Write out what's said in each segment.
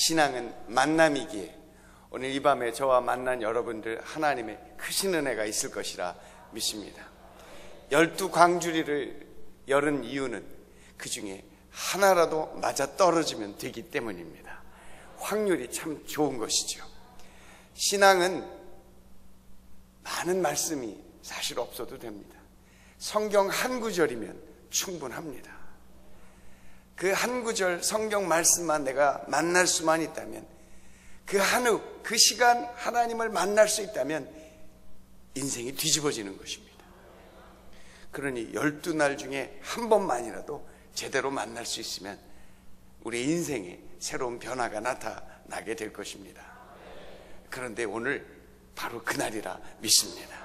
신앙은 만남이기에 오늘 이 밤에 저와 만난 여러분들 하나님의 크신 은혜가 있을 것이라 믿습니다. 12광주리를 열은 이유는 그 중에 하나라도 맞아 떨어지면 되기 때문입니다. 확률이 참 좋은 것이죠. 신앙은 많은 말씀이 사실 없어도 됩니다. 성경 한 구절이면 충분합니다. 그 한 구절 성경 말씀만 내가 만날 수만 있다면, 그 한후 그 시간 하나님을 만날 수 있다면 인생이 뒤집어지는 것입니다. 그러니 12날 중에 한 번만이라도 제대로 만날 수 있으면 우리 인생에 새로운 변화가 나타나게 될 것입니다. 그런데 오늘 바로 그날이라 믿습니다.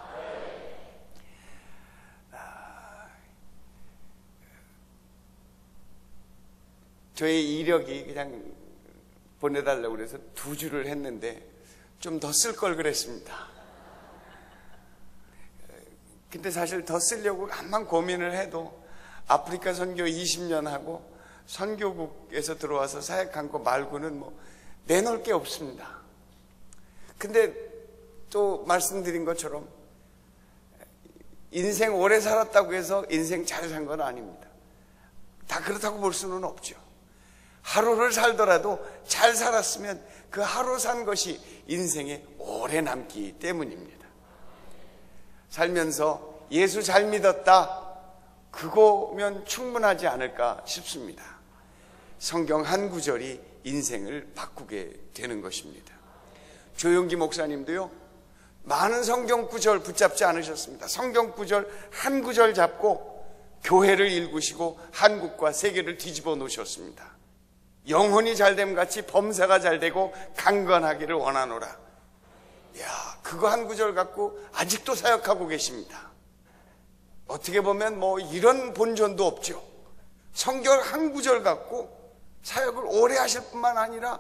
저의 이력이 그냥 보내달라고 그래서 2주를 했는데 좀 더 쓸 걸 그랬습니다. 근데 사실 더 쓰려고 한만 고민을 해도 아프리카 선교 20년 하고 선교국에서 들어와서 사역한 거 말고는 뭐 내놓을 게 없습니다. 근데 또 말씀드린 것처럼 인생 오래 살았다고 해서 인생 잘 산 건 아닙니다. 다 그렇다고 볼 수는 없죠. 하루를 살더라도 잘 살았으면 그 하루 산 것이 인생에 오래 남기 때문입니다. 살면서 예수 잘 믿었다, 그거면 충분하지 않을까 싶습니다. 성경 한 구절이 인생을 바꾸게 되는 것입니다. 조용기 목사님도요, 많은 성경 구절 붙잡지 않으셨습니다. 성경 구절 한 구절 잡고 교회를 일구시고 한국과 세계를 뒤집어 놓으셨습니다. 영혼이 잘됨 같이 범사가 잘되고 강건하기를 원하노라. 야, 그거 한 구절 갖고 아직도 사역하고 계십니다. 어떻게 보면 뭐 이런 본전도 없죠. 성경 한 구절 갖고 사역을 오래 하실 뿐만 아니라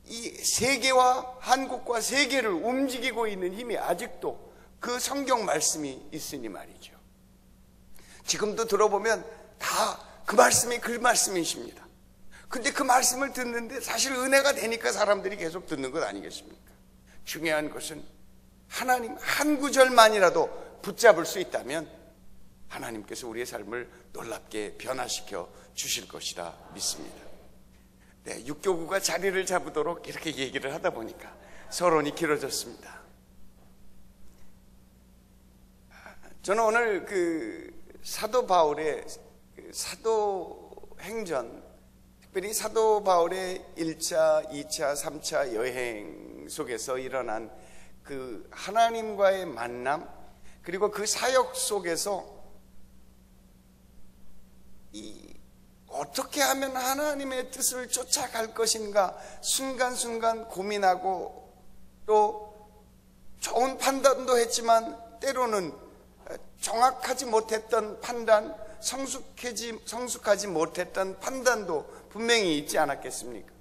이 세계와 한국과 세계를 움직이고 있는 힘이 아직도 그 성경 말씀이 있으니 말이죠. 지금도 들어보면 다 그 말씀이 그 말씀이십니다. 근데 그 말씀을 듣는데 사실 은혜가 되니까 사람들이 계속 듣는 것 아니겠습니까? 중요한 것은 하나님 한 구절만이라도 붙잡을 수 있다면 하나님께서 우리의 삶을 놀랍게 변화시켜 주실 것이라 믿습니다. 네, 육교구가 자리를 잡도록 이렇게 얘기를 하다 보니까 서론이 길어졌습니다. 저는 오늘 그 사도 바울의 사도행전, 특별히 사도 바울의 1차, 2차, 3차 여행 속에서 일어난 그 하나님과의 만남, 그리고 그 사역 속에서 어떻게 하면 하나님의 뜻을 쫓아갈 것인가 순간순간 고민하고, 또 좋은 판단도 했지만 때로는 정확하지 못했던 판단, 성숙하지 못했던 판단도 분명히 있지 않았겠습니까?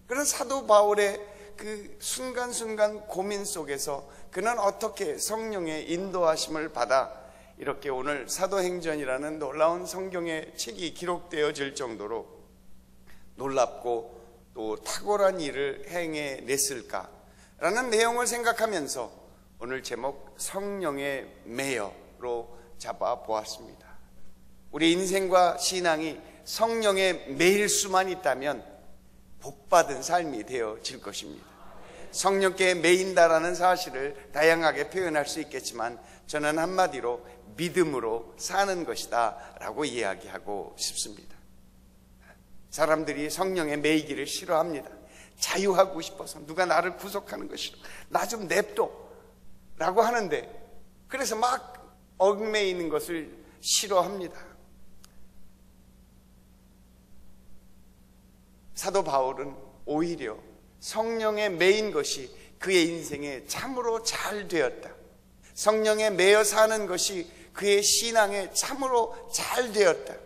그런 사도 바울의 그 순간순간 고민 속에서 그는 어떻게 성령의 인도하심을 받아 이렇게 오늘 사도행전이라는 놀라운 성경의 책이 기록되어질 정도로 놀랍고 또 탁월한 일을 행해냈을까라는 내용을 생각하면서 오늘 제목 성령의 매여로 잡아보았습니다. 우리 인생과 신앙이 성령에 매일 수만 있다면 복받은 삶이 되어질 것입니다. 성령께 매인다라는 사실을 다양하게 표현할 수 있겠지만 저는 한마디로 믿음으로 사는 것이다 라고 이야기하고 싶습니다. 사람들이 성령에 매이기를 싫어합니다. 자유하고 싶어서, 누가 나를 구속하는 거 싫어, 나 좀 냅둬 라고 하는데, 그래서 막 얽매이는 것을 싫어합니다. 사도 바울은 오히려 성령에 매인 것이 그의 인생에 참으로 잘 되었다, 성령에 매여 사는 것이 그의 신앙에 참으로 잘 되었다,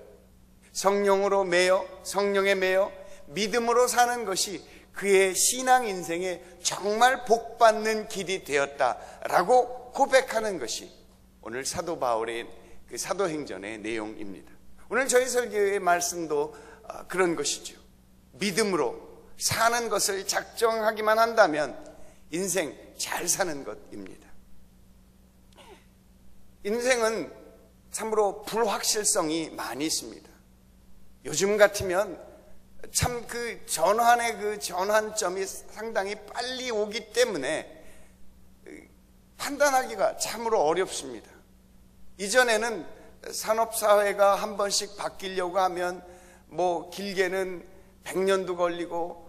성령으로 매여, 성령에 매여 믿음으로 사는 것이 그의 신앙 인생에 정말 복받는 길이 되었다라고 고백하는 것이 오늘 사도 바울의 그 사도행전의 내용입니다. 오늘 저희 설교의 말씀도 그런 것이죠. 믿음으로 사는 것을 작정하기만 한다면 인생 잘 사는 것입니다. 인생은 참으로 불확실성이 많이 있습니다. 요즘 같으면 참 그 전환의 그 전환점이 상당히 빨리 오기 때문에 판단하기가 참으로 어렵습니다. 이전에는 산업사회가 한 번씩 바뀌려고 하면 뭐 길게는 100년도 걸리고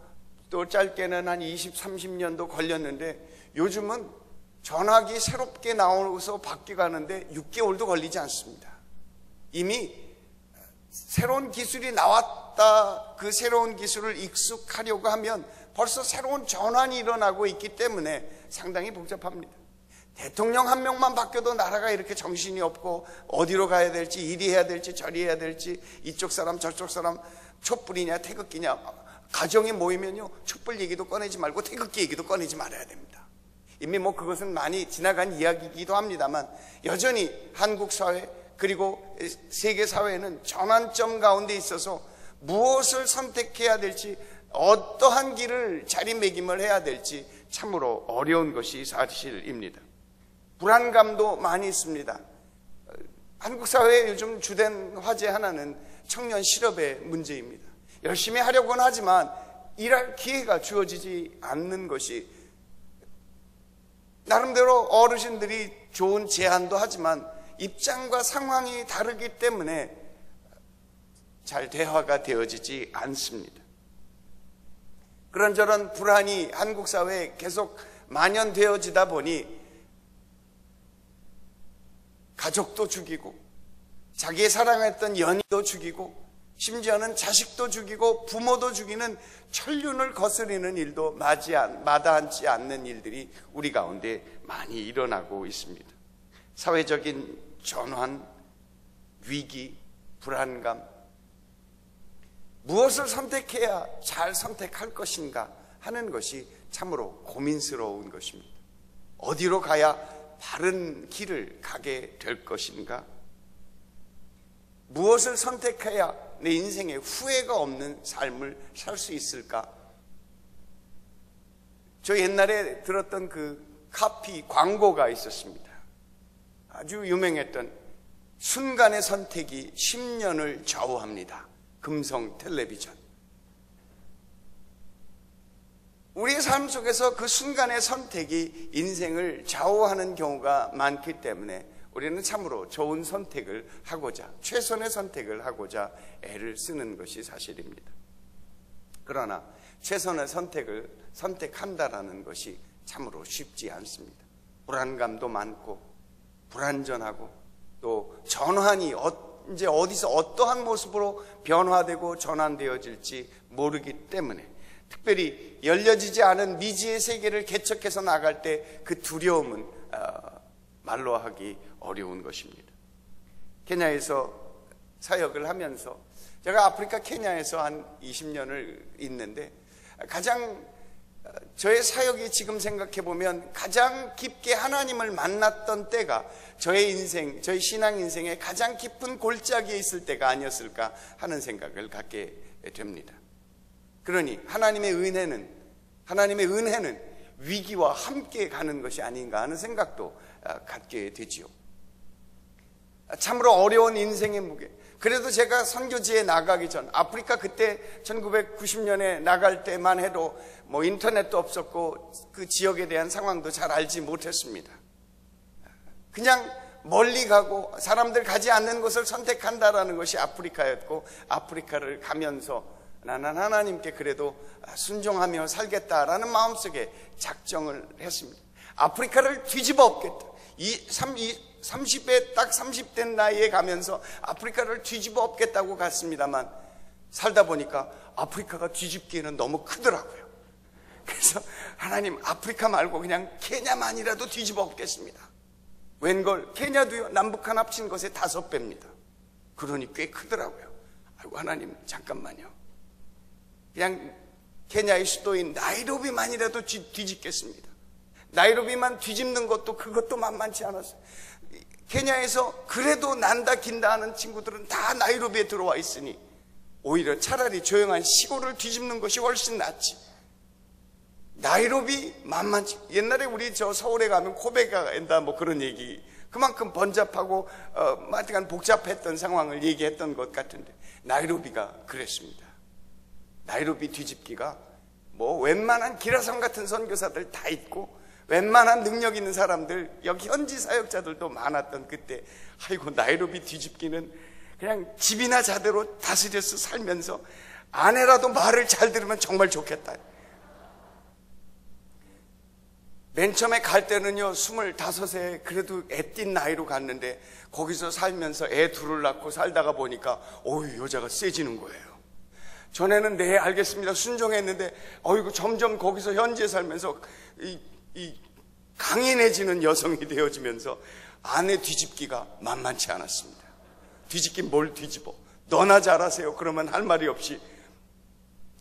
또 짧게는 한 20, 30년도 걸렸는데 요즘은 전화기 새롭게 나오서 바뀌가는데 6개월도 걸리지 않습니다. 이미 새로운 기술이 나왔다, 그 새로운 기술을 익숙하려고 하면 벌써 새로운 전환이 일어나고 있기 때문에 상당히 복잡합니다. 대통령 한 명만 바뀌어도 나라가 이렇게 정신이 없고 어디로 가야 될지, 이리 해야 될지 저리 해야 될지, 이쪽 사람 저쪽 사람 촛불이냐 태극기냐, 가정이 모이면요 촛불 얘기도 꺼내지 말고 태극기 얘기도 꺼내지 말아야 됩니다. 이미 뭐 그것은 많이 지나간 이야기이기도 합니다만 여전히 한국 사회 그리고 세계 사회는 전환점 가운데 있어서 무엇을 선택해야 될지, 어떠한 길을 자리매김을 해야 될지 참으로 어려운 것이 사실입니다. 불안감도 많이 있습니다. 한국 사회의 요즘 주된 화제 하나는 청년 실업의 문제입니다. 열심히 하려고는 하지만 일할 기회가 주어지지 않는 것이, 나름대로 어르신들이 좋은 제안도 하지만 입장과 상황이 다르기 때문에 잘 대화가 되어지지 않습니다. 그런저런 불안이 한국 사회에 계속 만연되어지다 보니 가족도 죽이고 자기의 사랑했던 연인도 죽이고 심지어는 자식도 죽이고 부모도 죽이는 천륜을 거스리는 일도 마다하지 않는 일들이 우리 가운데 많이 일어나고 있습니다. 사회적인 전환, 위기, 불안감, 무엇을 선택해야 잘 선택할 것인가 하는 것이 참으로 고민스러운 것입니다. 어디로 가야 바른 길을 가게 될 것인가? 무엇을 선택해야 내 인생에 후회가 없는 삶을 살 수 있을까? 저 옛날에 들었던 그 카피 광고가 있었습니다. 아주 유명했던 순간의 선택이 10년을 좌우합니다. 금성 텔레비전. 우리의 삶 속에서 그 순간의 선택이 인생을 좌우하는 경우가 많기 때문에 우리는 참으로 좋은 선택을 하고자, 최선의 선택을 하고자 애를 쓰는 것이 사실입니다. 그러나 최선의 선택을 선택한다라는 것이 참으로 쉽지 않습니다. 불안감도 많고 불안전하고 또 전환이 이제 어디서 어떠한 모습으로 변화되고 전환되어질지 모르기 때문에 특별히 열려지지 않은 미지의 세계를 개척해서 나갈 때 그 두려움은 말로 하기 어려운 것입니다. 케냐에서 사역을 하면서 제가 아프리카 케냐에서 한 20년을 있는데 가장 저의 사역이 지금 생각해 보면 가장 깊게 하나님을 만났던 때가 저의 인생, 저의 신앙 인생의 가장 깊은 골짜기에 있을 때가 아니었을까 하는 생각을 갖게 됩니다. 그러니 하나님의 은혜는 위기와 함께 가는 것이 아닌가 하는 생각도 갖게 되지요. 참으로 어려운 인생의 무게. 그래도 제가 선교지에 나가기 전, 아프리카 그때 1990년에 나갈 때만 해도 뭐 인터넷도 없었고 그 지역에 대한 상황도 잘 알지 못했습니다. 그냥 멀리 가고 사람들 가지 않는 곳을 선택한다라는 것이 아프리카였고, 아프리카를 가면서 나는 하나님께 그래도 순종하며 살겠다라는 마음속에 작정을 했습니다. 아프리카를 뒤집어 엎겠다. 30에 딱 30된 나이에 가면서 아프리카를 뒤집어 엎겠다고 갔습니다만 살다 보니까 아프리카가 뒤집기에는 너무 크더라고요. 그래서 하나님, 아프리카 말고 그냥 케냐만이라도 뒤집어 엎겠습니다. 웬걸 케냐도요, 남북한 합친 것의 5배입니다. 그러니 꽤 크더라고요. 아이고 하나님, 잠깐만요. 그냥 케냐의 수도인 나이로비만이라도 뒤집겠습니다. 나이로비만 뒤집는 것도 그것도 만만치 않았어요. 케냐에서 그래도 난다 긴다 하는 친구들은 다 나이로비에 들어와 있으니 오히려 차라리 조용한 시골을 뒤집는 것이 훨씬 낫지. 나이로비 만만치. 옛날에 우리 저 서울에 가면 코베가 간다 뭐 그런 얘기, 그만큼 번잡하고 하여간 복잡했던 상황을 얘기했던 것 같은데, 나이로비가 그랬습니다. 나이로비 뒤집기가 뭐 웬만한 기라성 같은 선교사들 다 있고 웬만한 능력 있는 사람들, 여기 현지 사역자들도 많았던 그때, 아이고 나이로비 뒤집기는 그냥 집이나 자대로 다스려서 살면서 아내라도 말을 잘 들으면 정말 좋겠다. 맨 처음에 갈 때는요 25세 그래도 애띤 나이로 갔는데, 거기서 살면서 애 둘을 낳고 살다가 보니까 여자가 세지는 거예요. 전에는 네 알겠습니다 순종했는데 어이구 점점 거기서 현지에 살면서 이 강인해지는 여성이 되어지면서 아내 뒤집기가 만만치 않았습니다. 뒤집긴 뭘 뒤집어, 너나 잘하세요 그러면 할 말이 없이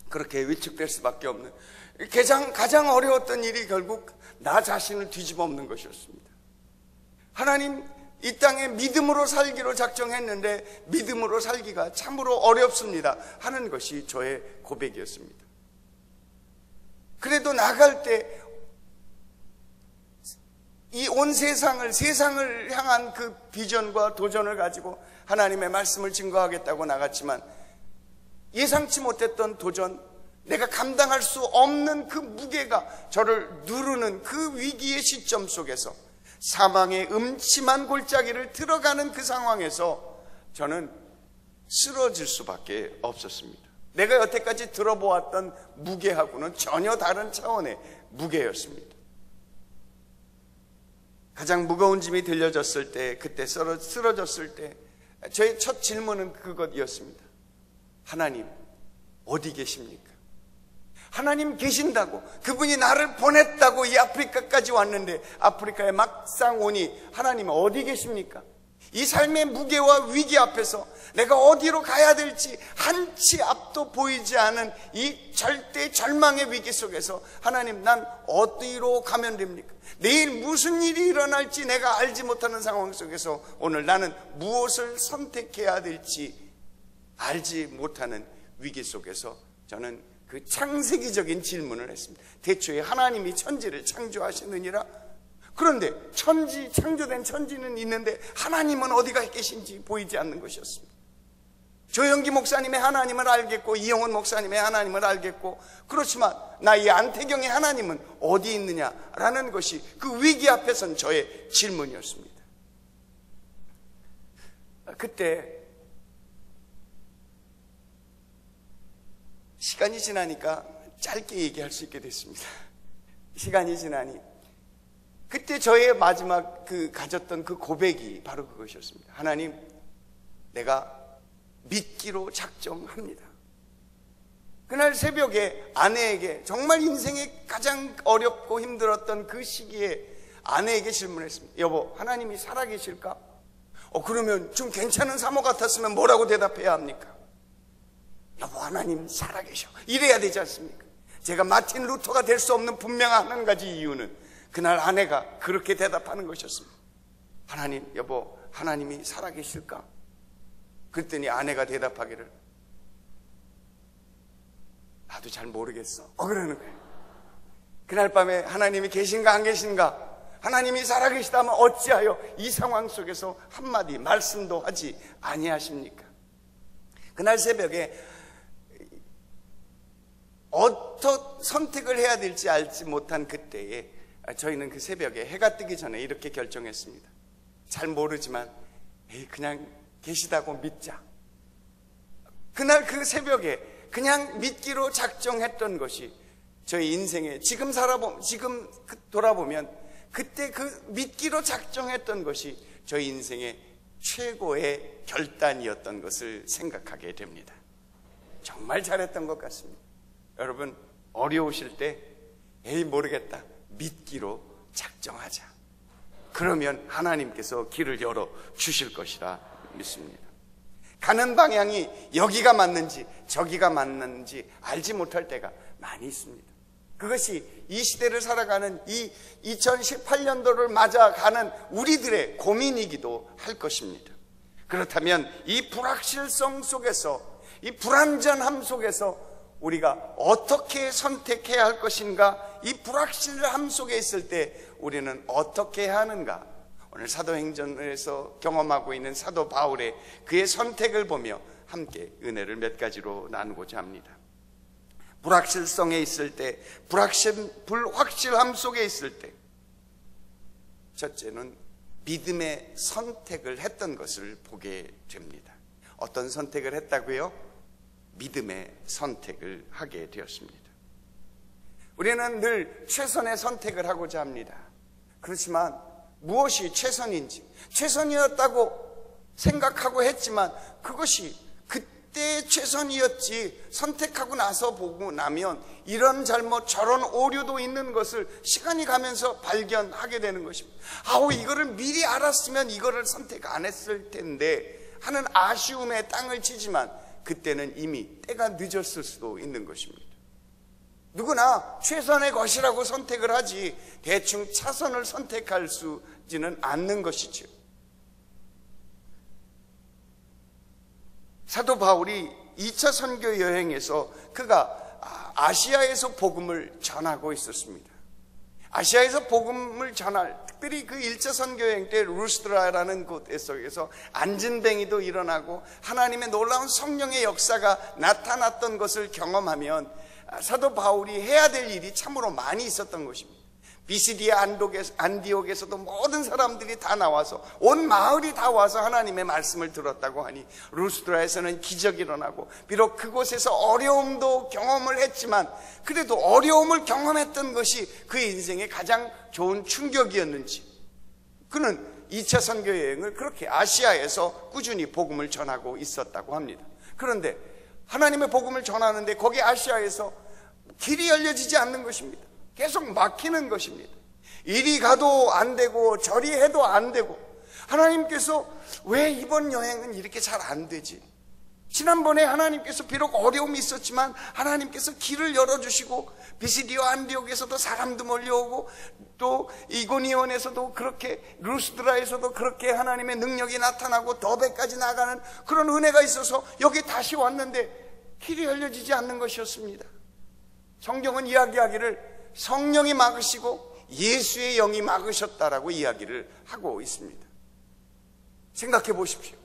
그렇게 위축될 수밖에 없는, 가장 어려웠던 일이 결국 나 자신을 뒤집어 엎는 것이었습니다. 하나님 이 땅에 믿음으로 살기로 작정했는데 믿음으로 살기가 참으로 어렵습니다 하는 것이 저의 고백이었습니다. 그래도 나갈 때 이 온 세상을 향한 그 비전과 도전을 가지고 하나님의 말씀을 증거하겠다고 나갔지만, 예상치 못했던 도전, 내가 감당할 수 없는 그 무게가 저를 누르는 그 위기의 시점 속에서, 사망의 음침한 골짜기를 들어가는 그 상황에서 저는 쓰러질 수밖에 없었습니다. 내가 여태까지 들어보았던 무게하고는 전혀 다른 차원의 무게였습니다. 가장 무거운 짐이 들려졌을 때, 그때 쓰러졌을 때 저의 첫 질문은 그것이었습니다. 하나님 어디 계십니까? 하나님 계신다고, 그분이 나를 보냈다고 이 아프리카까지 왔는데 아프리카에 막상 오니 하나님 어디 계십니까? 이 삶의 무게와 위기 앞에서 내가 어디로 가야 될지 한치 앞도 보이지 않은 이 절대 절망의 위기 속에서 하나님 난 어디로 가면 됩니까? 내일 무슨 일이 일어날지 내가 알지 못하는 상황 속에서 오늘 나는 무엇을 선택해야 될지 알지 못하는 위기 속에서 저는 그 창세기적인 질문을 했습니다. 대초에 하나님이 천지를 창조하시느니라. 그런데 창조된 천지는 있는데 하나님은 어디가 계신지 보이지 않는 것이었습니다. 조영기 목사님의 하나님을 알겠고 이영훈 목사님의 하나님을 알겠고, 그렇지만 나 이 안태경의 하나님은 어디 있느냐라는 것이 그 위기 앞에선 저의 질문이었습니다. 그때 시간이 지나니까 짧게 얘기할 수 있게 됐습니다. 시간이 지나니 그때 저의 마지막 가졌던 그 고백이 바로 그것이었습니다. 하나님, 내가 믿기로 작정합니다. 그날 새벽에 아내에게, 정말 인생에 가장 어렵고 힘들었던 그 시기에 아내에게 질문했습니다. 여보, 하나님이 살아계실까? 그러면 좀 괜찮은 사모 같았으면 뭐라고 대답해야 합니까? 여보, 하나님 살아계셔, 이래야 되지 않습니까? 제가 마틴 루터가 될 수 없는 분명한 한 가지 이유는 그날 아내가 그렇게 대답하는 것이었습니다. 하나님, 여보, 하나님이 살아계실까? 그랬더니 아내가 대답하기를, 나도 잘 모르겠어. 그러는 거예요. 그날 밤에 하나님이 계신가 안 계신가, 하나님이 살아계시다면 어찌하여 이 상황 속에서 한마디 말씀도 하지 아니하십니까? 그날 새벽에 어떤 선택을 해야 될지 알지 못한 그때에 저희는 그 새벽에 해가 뜨기 전에 이렇게 결정했습니다. 잘 모르지만 그냥 계시다고 믿자. 그날 그 새벽에 그냥 믿기로 작정했던 것이 저희 인생에 지금 돌아보면 그때 그 믿기로 작정했던 것이 저희 인생의 최고의 결단이었던 것을 생각하게 됩니다. 정말 잘했던 것 같습니다. 여러분, 어려우실 때 모르겠다, 믿기로 작정하자. 그러면 하나님께서 길을 열어 주실 것이라 믿습니다. 가는 방향이 여기가 맞는지 저기가 맞는지 알지 못할 때가 많이 있습니다. 그것이 이 시대를 살아가는 이 2018년도를 맞아가는 우리들의 고민이기도 할 것입니다. 그렇다면 이 불확실성 속에서 이 불안전함 속에서 우리가 어떻게 선택해야 할 것인가, 이 불확실함 속에 있을 때 우리는 어떻게 해야 하는가, 오늘 사도행전에서 경험하고 있는 사도 바울의 그의 선택을 보며 함께 은혜를 몇 가지로 나누고자 합니다. 불확실성에 있을 때, 불확실함 속에 있을 때, 첫째는 믿음의 선택을 했던 것을 보게 됩니다. 어떤 선택을 했다고요? 믿음의 선택을 하게 되었습니다. 우리는 늘 최선의 선택을 하고자 합니다. 그렇지만 무엇이 최선이었다고 생각하고 했지만 그것이 그때 최선이었지, 선택하고 나서 보고 나면 이런 잘못 저런 오류도 있는 것을 시간이 가면서 발견하게 되는 것입니다. 이거를 미리 알았으면 이거를 선택 안 했을 텐데 하는 아쉬움에 땅을 치지만 그때는 이미 때가 늦었을 수도 있는 것입니다. 누구나 최선의 것이라고 선택을 하지 대충 차선을 선택할 수지는 않는 것이죠. 사도 바울이 2차 선교 여행에서 그가 아시아에서 복음을 전하고 있었습니다. 아시아에서 복음을 전할, 특별히 그 1차 선교 여행 때 루스드라라는 곳에서 안진뱅이도 일어나고 하나님의 놀라운 성령의 역사가 나타났던 것을 경험하면 사도 바울이 해야 될 일이 참으로 많이 있었던 것입니다. 비시디아 안디옥에서도 모든 사람들이 다 나와서, 온 마을이 다 와서 하나님의 말씀을 들었다고 하니 루스드라에서는 기적이 일어나고, 비록 그곳에서 어려움도 경험을 했지만 그래도 어려움을 경험했던 것이 그의 인생의 가장 좋은 충격이었는지 그는 2차 선교 여행을 그렇게 아시아에서 꾸준히 복음을 전하고 있었다고 합니다. 그런데 하나님의 복음을 전하는데 거기 아시아에서 길이 열려지지 않는 것입니다. 계속 막히는 것입니다. 이리 가도 안 되고 저리 해도 안 되고, 하나님께서 왜 이번 여행은 이렇게 잘 안 되지? 지난번에 하나님께서 비록 어려움이 있었지만 하나님께서 길을 열어주시고 비시디아 안디옥에서도 사람도 몰려오고 또 이고니온에서도 그렇게, 루스드라에서도 그렇게 하나님의 능력이 나타나고 더베까지 나가는 그런 은혜가 있어서 여기 다시 왔는데 길이 열려지지 않는 것이었습니다. 성경은 이야기하기를 성령이 막으시고 예수의 영이 막으셨다라고 이야기를 하고 있습니다. 생각해 보십시오.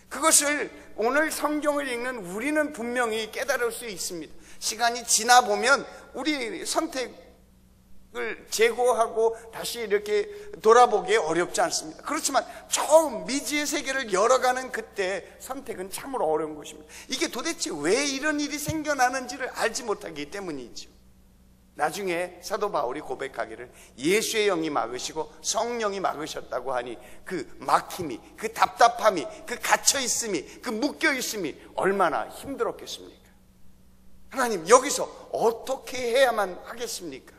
그것을 오늘 성경을 읽는 우리는 분명히 깨달을 수 있습니다. 시간이 지나 보면 우리 선택을 재고하고 다시 이렇게 돌아보기에 어렵지 않습니다. 그렇지만 처음 미지의 세계를 열어가는 그때 선택은 참으로 어려운 것입니다. 이게 도대체 왜 이런 일이 생겨나는지를 알지 못하기 때문이죠. 나중에 사도 바울이 고백하기를 예수의 영이 막으시고 성령이 막으셨다고 하니 그 막힘이, 그 답답함이, 그 갇혀있음이, 그 묶여있음이 얼마나 힘들었겠습니까? 하나님, 여기서 어떻게 해야만 하겠습니까?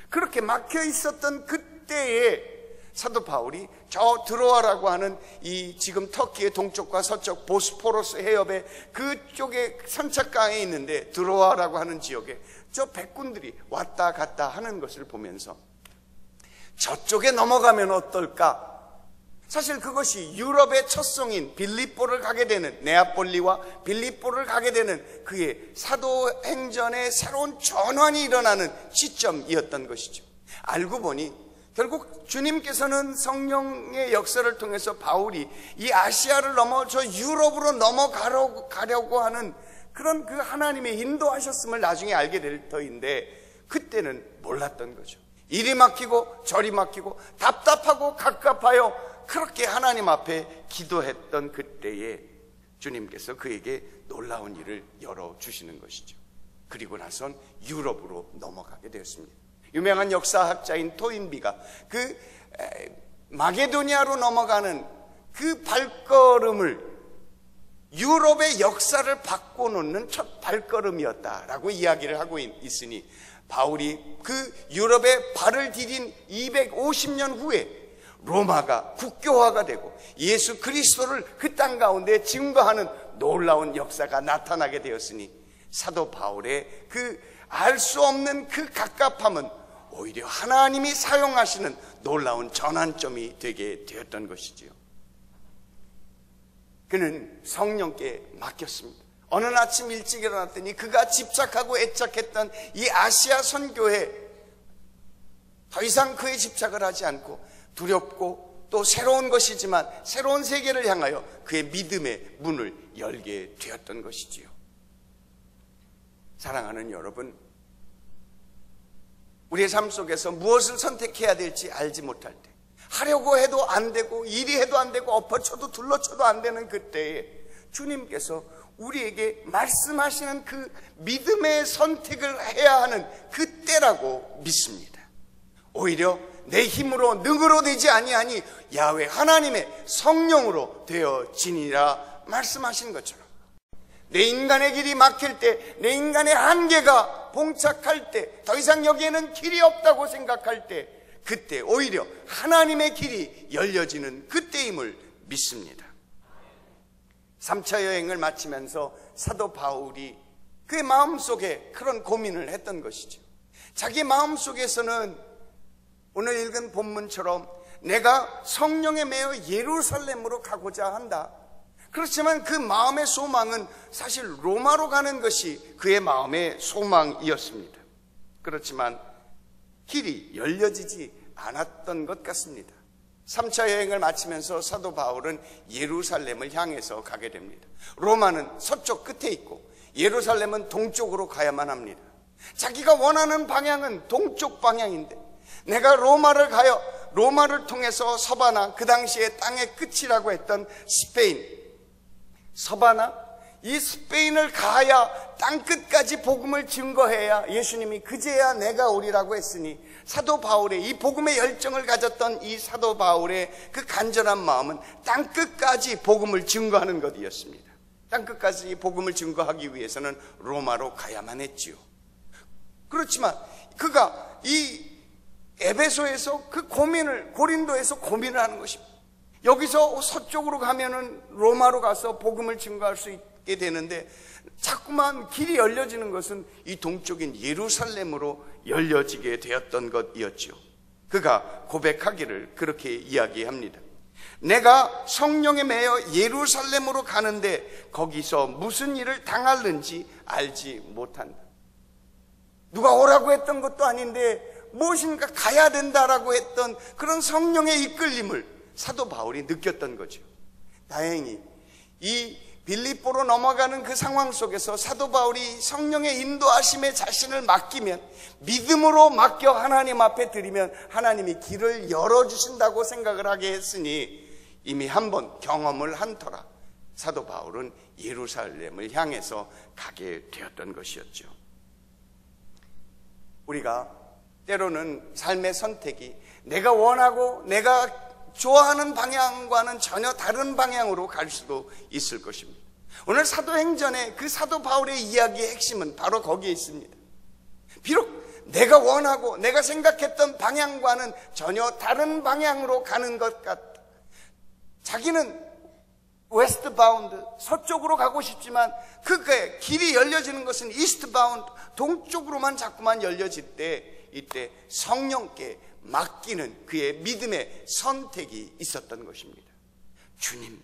그렇게 막혀있었던 그때에 사도 바울이 저 드로아라고 하는 이 지금 터키의 동쪽과 서쪽 보스포러스 해협의 그쪽에 선착강에 있는데, 드로아라고 하는 지역에 저 백군들이 왔다 갔다 하는 것을 보면서 저쪽에 넘어가면 어떨까? 사실 그것이 유럽의 첫 성인 빌립보를 가게 되는, 네아폴리와 빌립보를 가게 되는 그의 사도행전의 새로운 전환이 일어나는 시점이었던 것이죠. 알고 보니 결국 주님께서는 성령의 역사를 통해서 바울이 이 아시아를 넘어 저 유럽으로 넘어가려고 하는 그런 그 하나님의 인도하셨음을 나중에 알게 될 터인데, 그때는 몰랐던 거죠. 이리 막히고 저리 막히고 답답하고 갑갑하여 그렇게 하나님 앞에 기도했던 그때에 주님께서 그에게 놀라운 일을 열어주시는 것이죠. 그리고 나선 유럽으로 넘어가게 되었습니다. 유명한 역사학자인 토인비가 그 마게도니아로 넘어가는 그 발걸음을 유럽의 역사를 바꿔놓는 첫 발걸음이었다라고 이야기를 하고 있으니, 바울이 그 유럽에 발을 디딘 250년 후에 로마가 국교화가 되고 예수 그리스도를 그 땅 가운데 증거하는 놀라운 역사가 나타나게 되었으니, 사도 바울의 그 알 수 없는 그 갑갑함은 오히려 하나님이 사용하시는 놀라운 전환점이 되게 되었던 것이지요. 그는 성령께 맡겼습니다. 어느 날 아침 일찍 일어났더니 그가 집착하고 애착했던 이 아시아 선교회 더 이상 그에 집착을 하지 않고 두렵고 또 새로운 것이지만 새로운 세계를 향하여 그의 믿음의 문을 열게 되었던 것이지요. 사랑하는 여러분, 우리의 삶 속에서 무엇을 선택해야 될지 알지 못할 때, 하려고 해도 안 되고 일이 해도 안 되고 엎어쳐도 둘러쳐도 안 되는 그때에 주님께서 우리에게 말씀하시는 그 믿음의 선택을 해야 하는 그때라고 믿습니다. 오히려 내 힘으로 능으로 되지 아니하니 야훼 하나님의 성령으로 되어지니라 말씀하신 것처럼, 내 인간의 길이 막힐 때, 내 인간의 한계가 봉착할 때, 더 이상 여기에는 길이 없다고 생각할 때, 그때 오히려 하나님의 길이 열려지는 그때임을 믿습니다. 3차 여행을 마치면서 사도 바울이 그의 마음속에 그런 고민을 했던 것이죠. 자기 마음속에서는 오늘 읽은 본문처럼 내가 성령에 매여 예루살렘으로 가고자 한다. 그렇지만 그 마음의 소망은 사실 로마로 가는 것이 그의 마음의 소망이었습니다. 그렇지만 길이 열려지지 않았던 것 같습니다. 3차 여행을 마치면서 사도 바울은 예루살렘을 향해서 가게 됩니다. 로마는 서쪽 끝에 있고 예루살렘은 동쪽으로 가야만 합니다. 자기가 원하는 방향은 동쪽 방향인데, 내가 로마를 가요, 로마를 통해서 서바나, 그 당시에 땅의 끝이라고 했던 스페인, 서바나, 이 스페인을 가야 땅끝까지 복음을 증거해야 예수님이 그제야 내가 오리라고 했으니, 사도 바울의 이 복음의 열정을 가졌던 이 사도 바울의 그 간절한 마음은 땅끝까지 복음을 증거하는 것이었습니다. 땅끝까지 복음을 증거하기 위해서는 로마로 가야만 했지요. 그렇지만 그가 이 에베소에서 그 고민을, 고린도에서 고민을 하는 것입니다. 여기서 서쪽으로 가면은 로마로 가서 복음을 증거할 수 있게 되는데, 자꾸만 길이 열려지는 것은 이 동쪽인 예루살렘으로 열려지게 되었던 것이었죠. 그가 고백하기를 그렇게 이야기합니다. 내가 성령에 매여 예루살렘으로 가는데 거기서 무슨 일을 당할는지 알지 못한다. 누가 오라고 했던 것도 아닌데 무엇인가 가야 된다라고 했던 그런 성령의 이끌림을 사도 바울이 느꼈던 거죠. 다행히 이 빌립보로 넘어가는 그 상황 속에서 사도 바울이 성령의 인도하심에 자신을 맡기면, 믿음으로 맡겨 하나님 앞에 드리면 하나님이 길을 열어주신다고 생각을 하게 했으니 이미 한번 경험을 한 터라 사도 바울은 예루살렘을 향해서 가게 되었던 것이었죠. 우리가 때로는 삶의 선택이 내가 원하고 내가 좋아하는 방향과는 전혀 다른 방향으로 갈 수도 있을 것입니다. 오늘 사도행전의 그 사도 바울의 이야기의 핵심은 바로 거기에 있습니다. 비록 내가 원하고 내가 생각했던 방향과는 전혀 다른 방향으로 가는 것 같다. 자기는 웨스트 바운드, 서쪽으로 가고 싶지만 그의 길이 열려지는 것은 이스트 바운드, 동쪽으로만 자꾸만 열려질 때, 이때 성령께 맡기는 그의 믿음의 선택이 있었던 것입니다. 주님,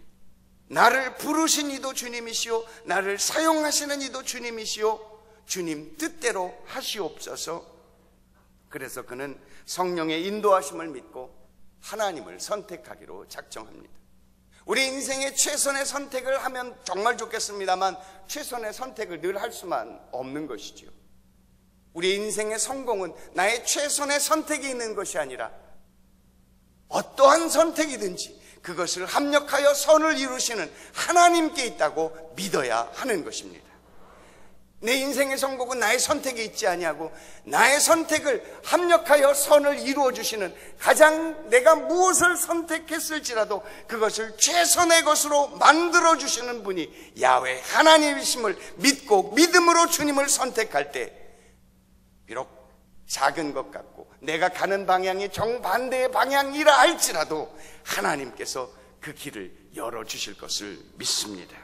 나를 부르신 이도 주님이시오, 나를 사용하시는 이도 주님이시오, 주님 뜻대로 하시옵소서. 그래서 그는 성령의 인도하심을 믿고 하나님을 선택하기로 작정합니다. 우리 인생의 최선의 선택을 하면 정말 좋겠습니다만 최선의 선택을 늘 할 수만 없는 것이지요. 우리 인생의 성공은 나의 최선의 선택이 있는 것이 아니라 어떠한 선택이든지 그것을 합력하여 선을 이루시는 하나님께 있다고 믿어야 하는 것입니다. 내 인생의 성공은 나의 선택에 있지 아니하고 나의 선택을 합력하여 선을 이루어 주시는, 가장 내가 무엇을 선택했을지라도 그것을 최선의 것으로 만들어 주시는 분이 야훼 하나님이심을 믿고 믿음으로 주님을 선택할 때, 비록 작은 것 같고 내가 가는 방향이 정반대의 방향이라 할지라도 하나님께서 그 길을 열어주실 것을 믿습니다.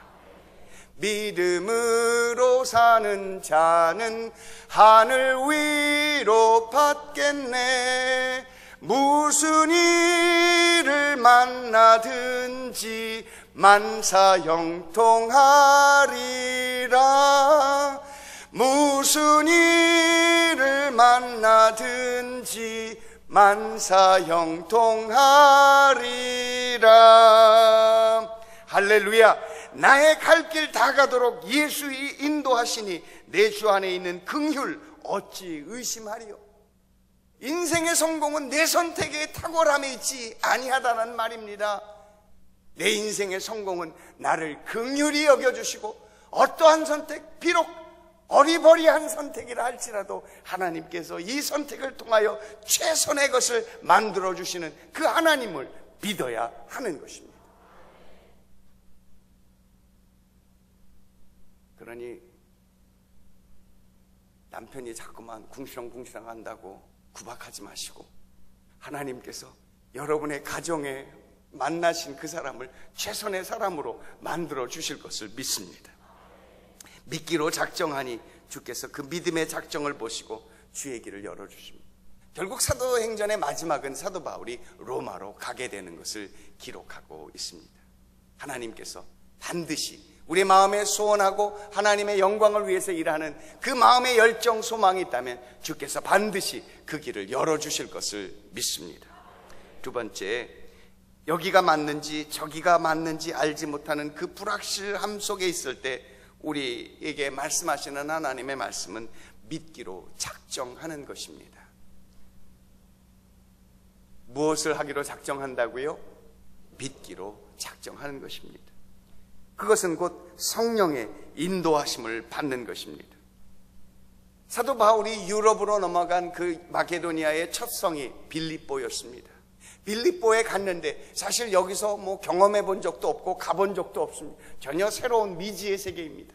믿음으로 사는 자는 하늘 위로 받겠네. 무슨 일을 만나든지 만사형통하리라. 무슨 일을 만나든지 만사형통하리라. 할렐루야. 나의 갈 길 다 가도록 예수의 인도하시니 내 주 안에 있는 긍휼 어찌 의심하리요. 인생의 성공은 내 선택에 탁월함에 있지 아니하다는 말입니다. 내 인생의 성공은 나를 긍휼히 여겨주시고 어떠한 선택, 비록 어리버리한 선택이라 할지라도 하나님께서 이 선택을 통하여 최선의 것을 만들어주시는 그 하나님을 믿어야 하는 것입니다. 그러니 남편이 자꾸만 궁시렁궁시렁 한다고 구박하지 마시고 하나님께서 여러분의 가정에 만나신 그 사람을 최선의 사람으로 만들어 주실 것을 믿습니다. 믿기로 작정하니 주께서 그 믿음의 작정을 보시고 주의 길을 열어주십니다. 결국 사도행전의 마지막은 사도 바울이 로마로 가게 되는 것을 기록하고 있습니다. 하나님께서 반드시 우리 마음에 소원하고 하나님의 영광을 위해서 일하는 그 마음의 열정, 소망이 있다면 주께서 반드시 그 길을 열어주실 것을 믿습니다. 두 번째, 여기가 맞는지 저기가 맞는지 알지 못하는 그 불확실함 속에 있을 때 우리에게 말씀하시는 하나님의 말씀은 믿기로 작정하는 것입니다. 무엇을 하기로 작정한다고요? 믿기로 작정하는 것입니다. 그것은 곧 성령의 인도하심을 받는 것입니다. 사도 바울이 유럽으로 넘어간 그 마게도니아의 첫 성이 빌립보였습니다. 빌립보에 갔는데 사실 여기서 경험해 본 적도 없고 가본 적도 없습니다. 전혀 새로운 미지의 세계입니다.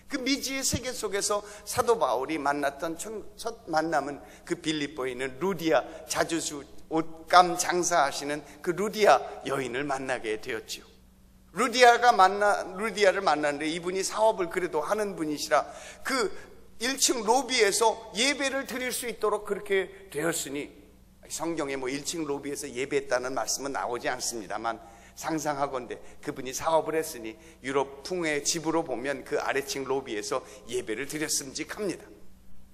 그 미지의 세계 속에서 사도 바울이 만났던 첫 만남은 그 빌립보에 있는 루디아, 자주수 옷감 장사하시는 그 루디아 여인을 만나게 되었지요. 루디아를 만났는데 이분이 사업을 그래도 하는 분이시라 그 1층 로비에서 예배를 드릴 수 있도록 그렇게 되었으니, 성경에 1층 로비에서 예배했다는 말씀은 나오지 않습니다만 상상하건대 그분이 사업을 했으니 유럽 풍의 집으로 보면 그 아래층 로비에서 예배를 드렸음직합니다.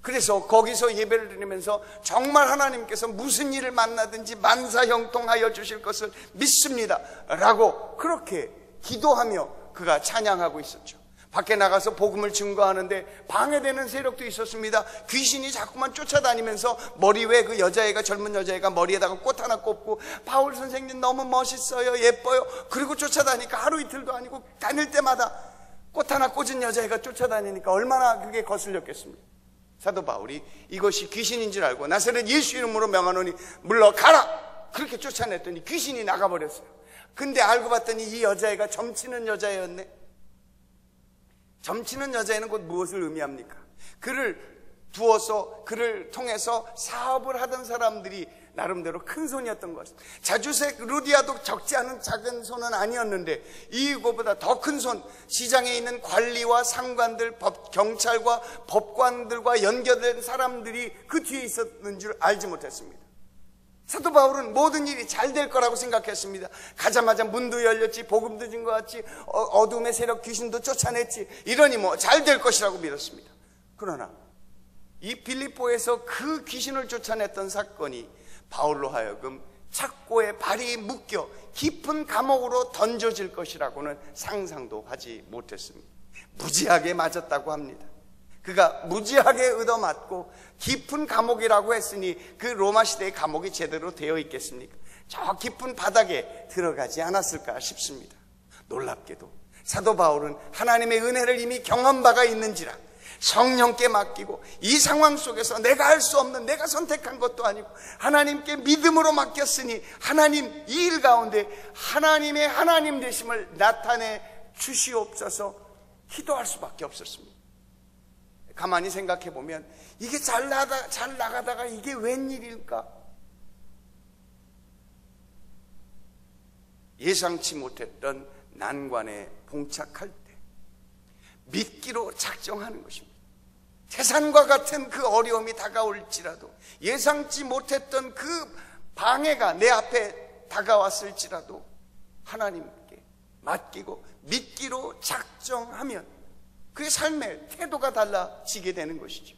그래서 거기서 예배를 드리면서 정말 하나님께서 무슨 일을 만나든지 만사형통하여 주실 것을 믿습니다 라고 그렇게 기도하며 그가 찬양하고 있었죠. 밖에 나가서 복음을 증거하는데 방해되는 세력도 있었습니다. 귀신이 자꾸만 쫓아다니면서 머리 위에 그 여자애가, 젊은 여자애가 머리에다가 꽃 하나 꽂고 바울 선생님 너무 멋있어요, 예뻐요. 그리고 쫓아다니니까 하루 이틀도 아니고 다닐 때마다 꽃 하나 꽂은 여자애가 쫓아다니니까 얼마나 그게 거슬렸겠습니까? 사도 바울이 이것이 귀신인 줄 알고 나사렛 예수 이름으로 명하노니 물러가라 그렇게 쫓아냈더니 귀신이 나가버렸어요. 근데 알고 봤더니 이 여자애가 점치는 여자애였네. 점치는 여자애는 곧 무엇을 의미합니까? 그를 두어서 그를 통해서 사업을 하던 사람들이 나름대로 큰 손이었던 것입니다. 자주색 루디아도 적지 않은 작은 손은 아니었는데 이거보다 더 큰 손, 시장에 있는 관리와 상관들, 경찰과 법관들과 연결된 사람들이 그 뒤에 있었는 줄 알지 못했습니다. 사도 바울은 모든 일이 잘 될 거라고 생각했습니다. 가자마자 문도 열렸지, 복음도 증거했지, 어둠의 세력 귀신도 쫓아냈지, 이러니 잘 될 것이라고 믿었습니다. 그러나 이 빌립보에서 그 귀신을 쫓아냈던 사건이 바울로 하여금 착고에 발이 묶여 깊은 감옥으로 던져질 것이라고는 상상도 하지 못했습니다. 무지하게 맞았다고 합니다. 그가 무지하게 얻어맞고 깊은 감옥이라고 했으니 그 로마 시대의 감옥이 제대로 되어 있겠습니까? 저 깊은 바닥에 들어가지 않았을까 싶습니다. 놀랍게도 사도 바울은 하나님의 은혜를 이미 경험 바가 있는지라 성령께 맡기고 이 상황 속에서 내가 할 수 없는, 내가 선택한 것도 아니고 하나님께 믿음으로 맡겼으니 하나님 이 일 가운데 하나님의 하나님 되심을 나타내 주시옵소서 기도할 수밖에 없었습니다. 가만히 생각해 보면 이게 잘 나가다가 이게 웬일일까? 예상치 못했던 난관에 봉착할 때 믿기로 작정하는 것입니다. 태산과 같은 그 어려움이 다가올지라도, 예상치 못했던 그 방해가 내 앞에 다가왔을지라도 하나님께 맡기고 믿기로 작정하면 그의 삶의 태도가 달라지게 되는 것이죠.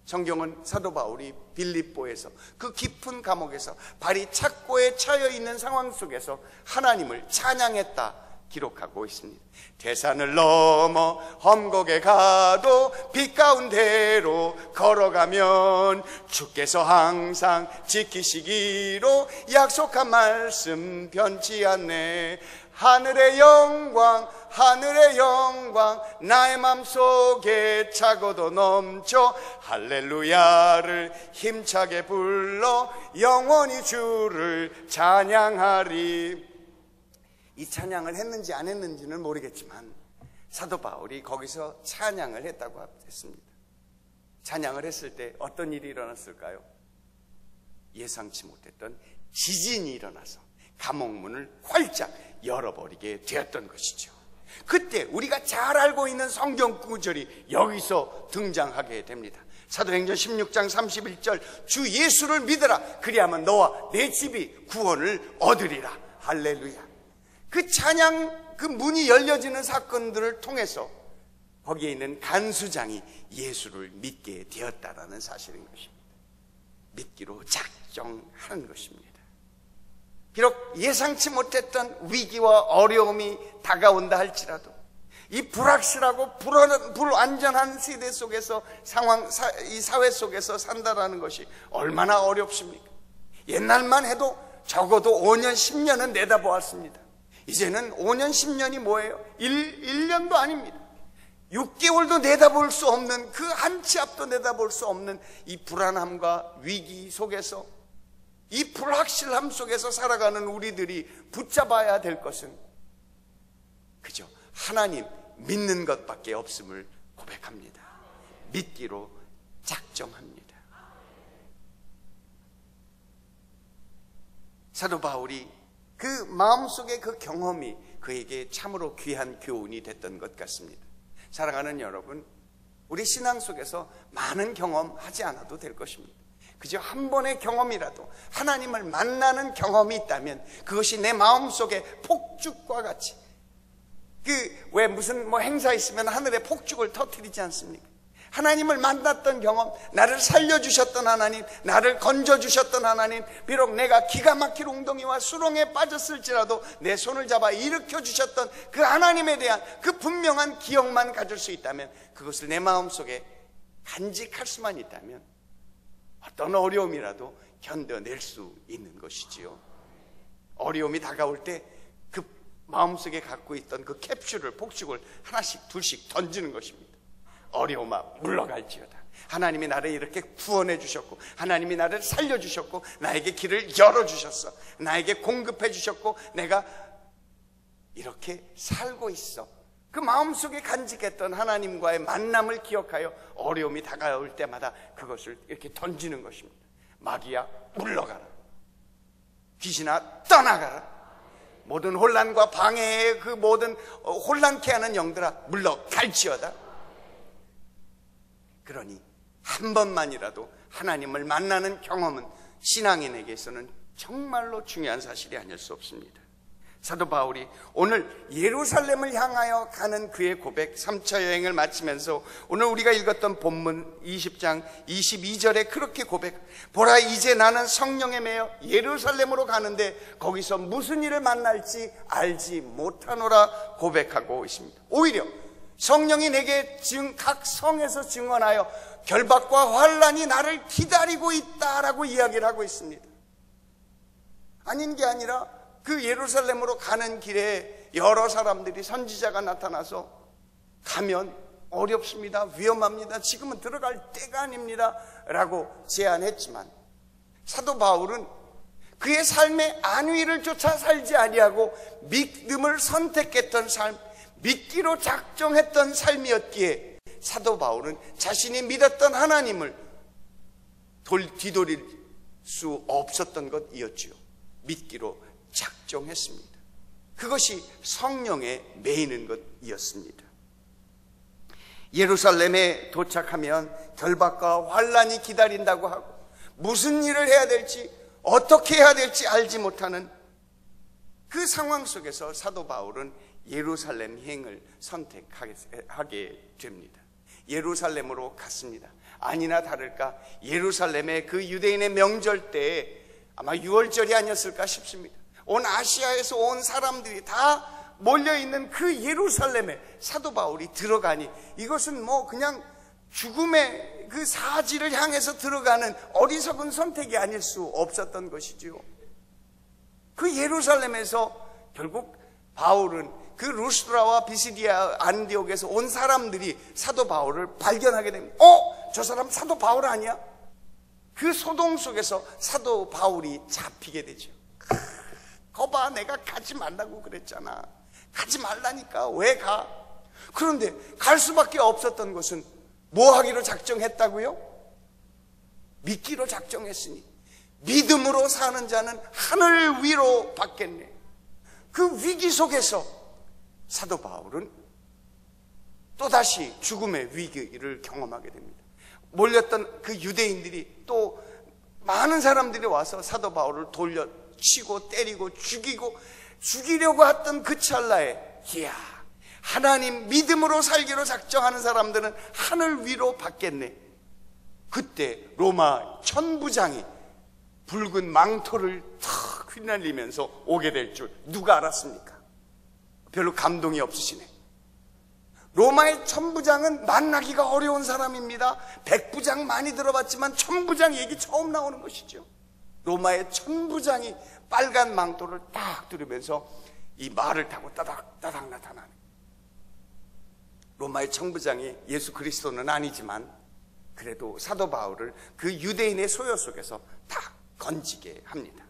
성경은 사도 바울이 빌립보에서 그 깊은 감옥에서 발이 착고에 차여 있는 상황 속에서 하나님을 찬양했다 기록하고 있습니다. 대산을 넘어 험곡에 가도 빛 가운데로 걸어가면 주께서 항상 지키시기로 약속한 말씀 변치 않네. 하늘의 영광 나의 맘속에 차고도 넘쳐 할렐루야를 힘차게 불러 영원히 주를 찬양하리. 이 찬양을 했는지 안 했는지는 모르겠지만 사도 바울이 거기서 찬양을 했다고 했습니다. 찬양을 했을 때 어떤 일이 일어났을까요? 예상치 못했던 지진이 일어나서 감옥문을 활짝 열어버리게 되었던 것이죠. 그때 우리가 잘 알고 있는 성경 구절이 여기서 등장하게 됩니다. 사도행전 16장 31절 주 예수를 믿으라 그리하면 너와 내 집이 구원을 얻으리라. 할렐루야. 그 찬양 그 문이 열려지는 사건들을 통해서 거기에 있는 간수장이 예수를 믿게 되었다라는 사실인 것입니다. 믿기로 작정하는 것입니다. 비록 예상치 못했던 위기와 어려움이 다가온다 할지라도 이 불확실하고 불안전한 세대 속에서 이 사회 속에서 산다라는 것이 얼마나 어렵습니까? 옛날만 해도 적어도 5년 10년은 내다보았습니다. 이제는 5년 10년이 뭐예요? 1년도 아닙니다. 6개월도 내다볼 수 없는 그 한 치 앞도 내다볼 수 없는 이 불안함과 위기 속에서 이 불확실함 속에서 살아가는 우리들이 붙잡아야 될 것은 그저 하나님 믿는 것밖에 없음을 고백합니다. 믿기로 작정합니다. 사도 바울이 그 마음속의 그 경험이 그에게 참으로 귀한 교훈이 됐던 것 같습니다. 사랑하는 여러분, 우리 신앙 속에서 많은 경험하지 않아도 될 것입니다. 그저 한 번의 경험이라도 하나님을 만나는 경험이 있다면 그것이 내 마음속에 폭죽과 같이 왜 무슨 행사 있으면 하늘에 폭죽을 터뜨리지 않습니까? 하나님을 만났던 경험, 나를 살려주셨던 하나님, 나를 건져주셨던 하나님, 비록 내가 기가 막힌 웅덩이와 수렁에 빠졌을지라도 내 손을 잡아 일으켜주셨던 그 하나님에 대한 그 분명한 기억만 가질 수 있다면 그것을 내 마음속에 간직할 수만 있다면 어떤 어려움이라도 견뎌낼 수 있는 것이지요. 어려움이 다가올 때 그 마음속에 갖고 있던 그 캡슐을, 폭죽을 하나씩 둘씩 던지는 것입니다. 어려움아 물러갈지어다. 하나님이 나를 이렇게 구원해 주셨고 하나님이 나를 살려주셨고 나에게 길을 열어주셨어. 나에게 공급해 주셨고 내가 이렇게 살고 있어. 그 마음속에 간직했던 하나님과의 만남을 기억하여 어려움이 다가올 때마다 그것을 이렇게 던지는 것입니다. 마귀야 물러가라. 귀신아 떠나가라. 모든 혼란과 방해의 그 모든 혼란케 하는 영들아 물러갈지어다. 그러니 한 번만이라도 하나님을 만나는 경험은 신앙인에게서는 정말로 중요한 사실이 아닐 수 없습니다. 사도 바울이 오늘 예루살렘을 향하여 가는 그의 고백 3차 여행을 마치면서 오늘 우리가 읽었던 본문 20장 22절에 그렇게 고백, 보라 이제 나는 성령에 매여 예루살렘으로 가는데 거기서 무슨 일을 만날지 알지 못하노라 고백하고 있습니다. 오히려 성령이 내게 각 성에서 증언하여 결박과 환란이 나를 기다리고 있다라고 이야기를 하고 있습니다. 아닌 게 아니라 그 예루살렘으로 가는 길에 여러 사람들이 선지자가 나타나서 가면 어렵습니다. 위험합니다. 지금은 들어갈 때가 아닙니다. 라고 제안했지만 사도 바울은 그의 삶의 안위를 쫓아 살지 아니하고 믿음을 선택했던 삶, 믿기로 작정했던 삶이었기에 사도 바울은 자신이 믿었던 하나님을 뒤돌릴 수 없었던 것이었지요. 믿기로 작정했습니다. 그것이 성령에 매이는 것이었습니다. 예루살렘에 도착하면 결박과 환란이 기다린다고 하고 무슨 일을 해야 될지 어떻게 해야 될지 알지 못하는 그 상황 속에서 사도 바울은 예루살렘 행을 선택하게 됩니다. 예루살렘으로 갔습니다. 아니나 다를까 예루살렘의 그 유대인의 명절 때에 아마 6월절이 아니었을까 싶습니다. 온 아시아에서 온 사람들이 다 몰려있는 그 예루살렘에 사도 바울이 들어가니 이것은 뭐 그냥 죽음의 그 사지를 향해서 들어가는 어리석은 선택이 아닐 수 없었던 것이지요. 그 예루살렘에서 결국 바울은 그 루스드라와 비시디아 안디옥에서 온 사람들이 사도 바울을 발견하게 됩니다. 저 사람 사도 바울 아니야? 그 소동 속에서 사도 바울이 잡히게 되죠. 거봐, 내가 가지 말라고 그랬잖아. 가지 말라니까 왜 가? 그런데 갈 수밖에 없었던 것은 뭐 하기로 작정했다고요? 믿기로 작정했으니 믿음으로 사는 자는 하늘 위로 받겠네. 그 위기 속에서 사도 바울은 또다시 죽음의 위기를 경험하게 됩니다. 몰렸던 그 유대인들이 또 많은 사람들이 와서 사도 바울을 돌려치고 때리고 죽이려고 했던 그 찰나에 이야, 하나님 믿음으로 살기로 작정하는 사람들은 하늘 위로 받겠네. 그때 로마 천부장이 붉은 망토를 탁 휘날리면서 오게 될 줄 누가 알았습니까? 별로 감동이 없으시네. 로마의 천부장은 만나기가 어려운 사람입니다. 백부장 많이 들어봤지만 천부장 얘기 처음 나오는 것이죠. 로마의 천부장이 빨간 망토를 딱 두르면서 이 말을 타고 따닥따닥 나타나는, 로마의 천부장이 예수 그리스도는 아니지만 그래도 사도 바울을 그 유대인의 소요 속에서 딱 건지게 합니다.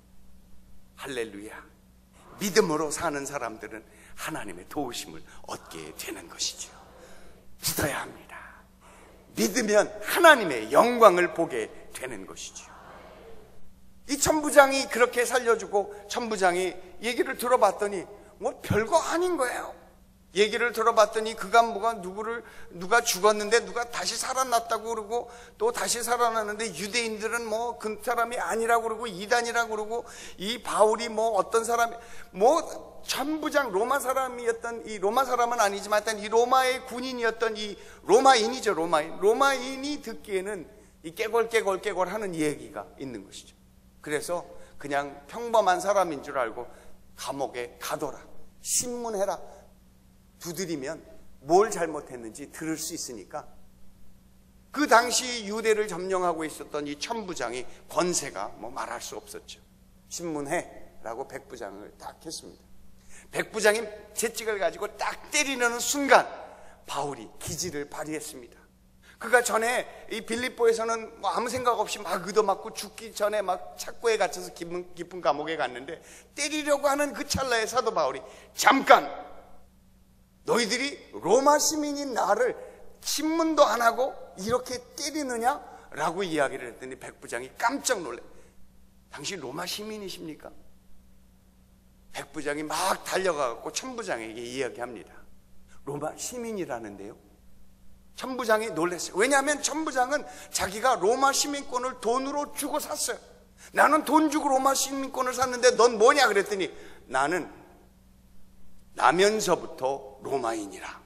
할렐루야. 믿음으로 사는 사람들은 하나님의 도우심을 얻게 되는 것이죠. 믿어야 합니다. 믿으면 하나님의 영광을 보게 되는 것이죠. 이 천부장이 그렇게 살려주고 천부장이 얘기를 들어봤더니 뭐 별거 아닌 거예요. 얘기를 들어봤더니 그 간부가 누가 죽었는데 누가 다시 살아났다고 그러고 또 다시 살아났는데 유대인들은 뭐 그 사람이 아니라고 그러고 이단이라고 그러고 이 바울이 뭐 어떤 사람이 뭐 천부장 로마 사람이었던, 이 로마 사람은 아니지만 일단 이 로마의 군인이었던 이 로마인이죠. 로마인이 듣기에는 이 깨골 하는 얘기가 있는 것이죠. 그래서 그냥 평범한 사람인 줄 알고 감옥에 가둬라, 신문해라, 두드리면 뭘 잘못했는지 들을 수 있으니까 그 당시 유대를 점령하고 있었던 이 천부장이 권세가 뭐 말할 수 없었죠. 신문해라고 백부장을 딱 했습니다. 백부장이 채찍을 가지고 딱 때리는 순간 바울이 기지를 발휘했습니다. 그가 전에 이 빌립보에서는 뭐 아무 생각 없이 막 얻어맞고 죽기 전에 막 착고에 갇혀서 깊은 감옥에 갔는데 때리려고 하는 그 찰나에 사도 바울이 잠깐, 너희들이 로마 시민인 나를 신문도 안 하고 이렇게 때리느냐? 라고 이야기를 했더니 백부장이 깜짝 놀래. 당신 로마 시민이십니까? 백부장이 막 달려가고 천부장에게 이야기합니다. 로마 시민이라는데요. 천부장이 놀랐어요. 왜냐하면 천부장은 자기가 로마 시민권을 돈으로 주고 샀어요. 나는 돈 주고 로마 시민권을 샀는데 넌 뭐냐 그랬더니 나는 나면서부터 로마인이라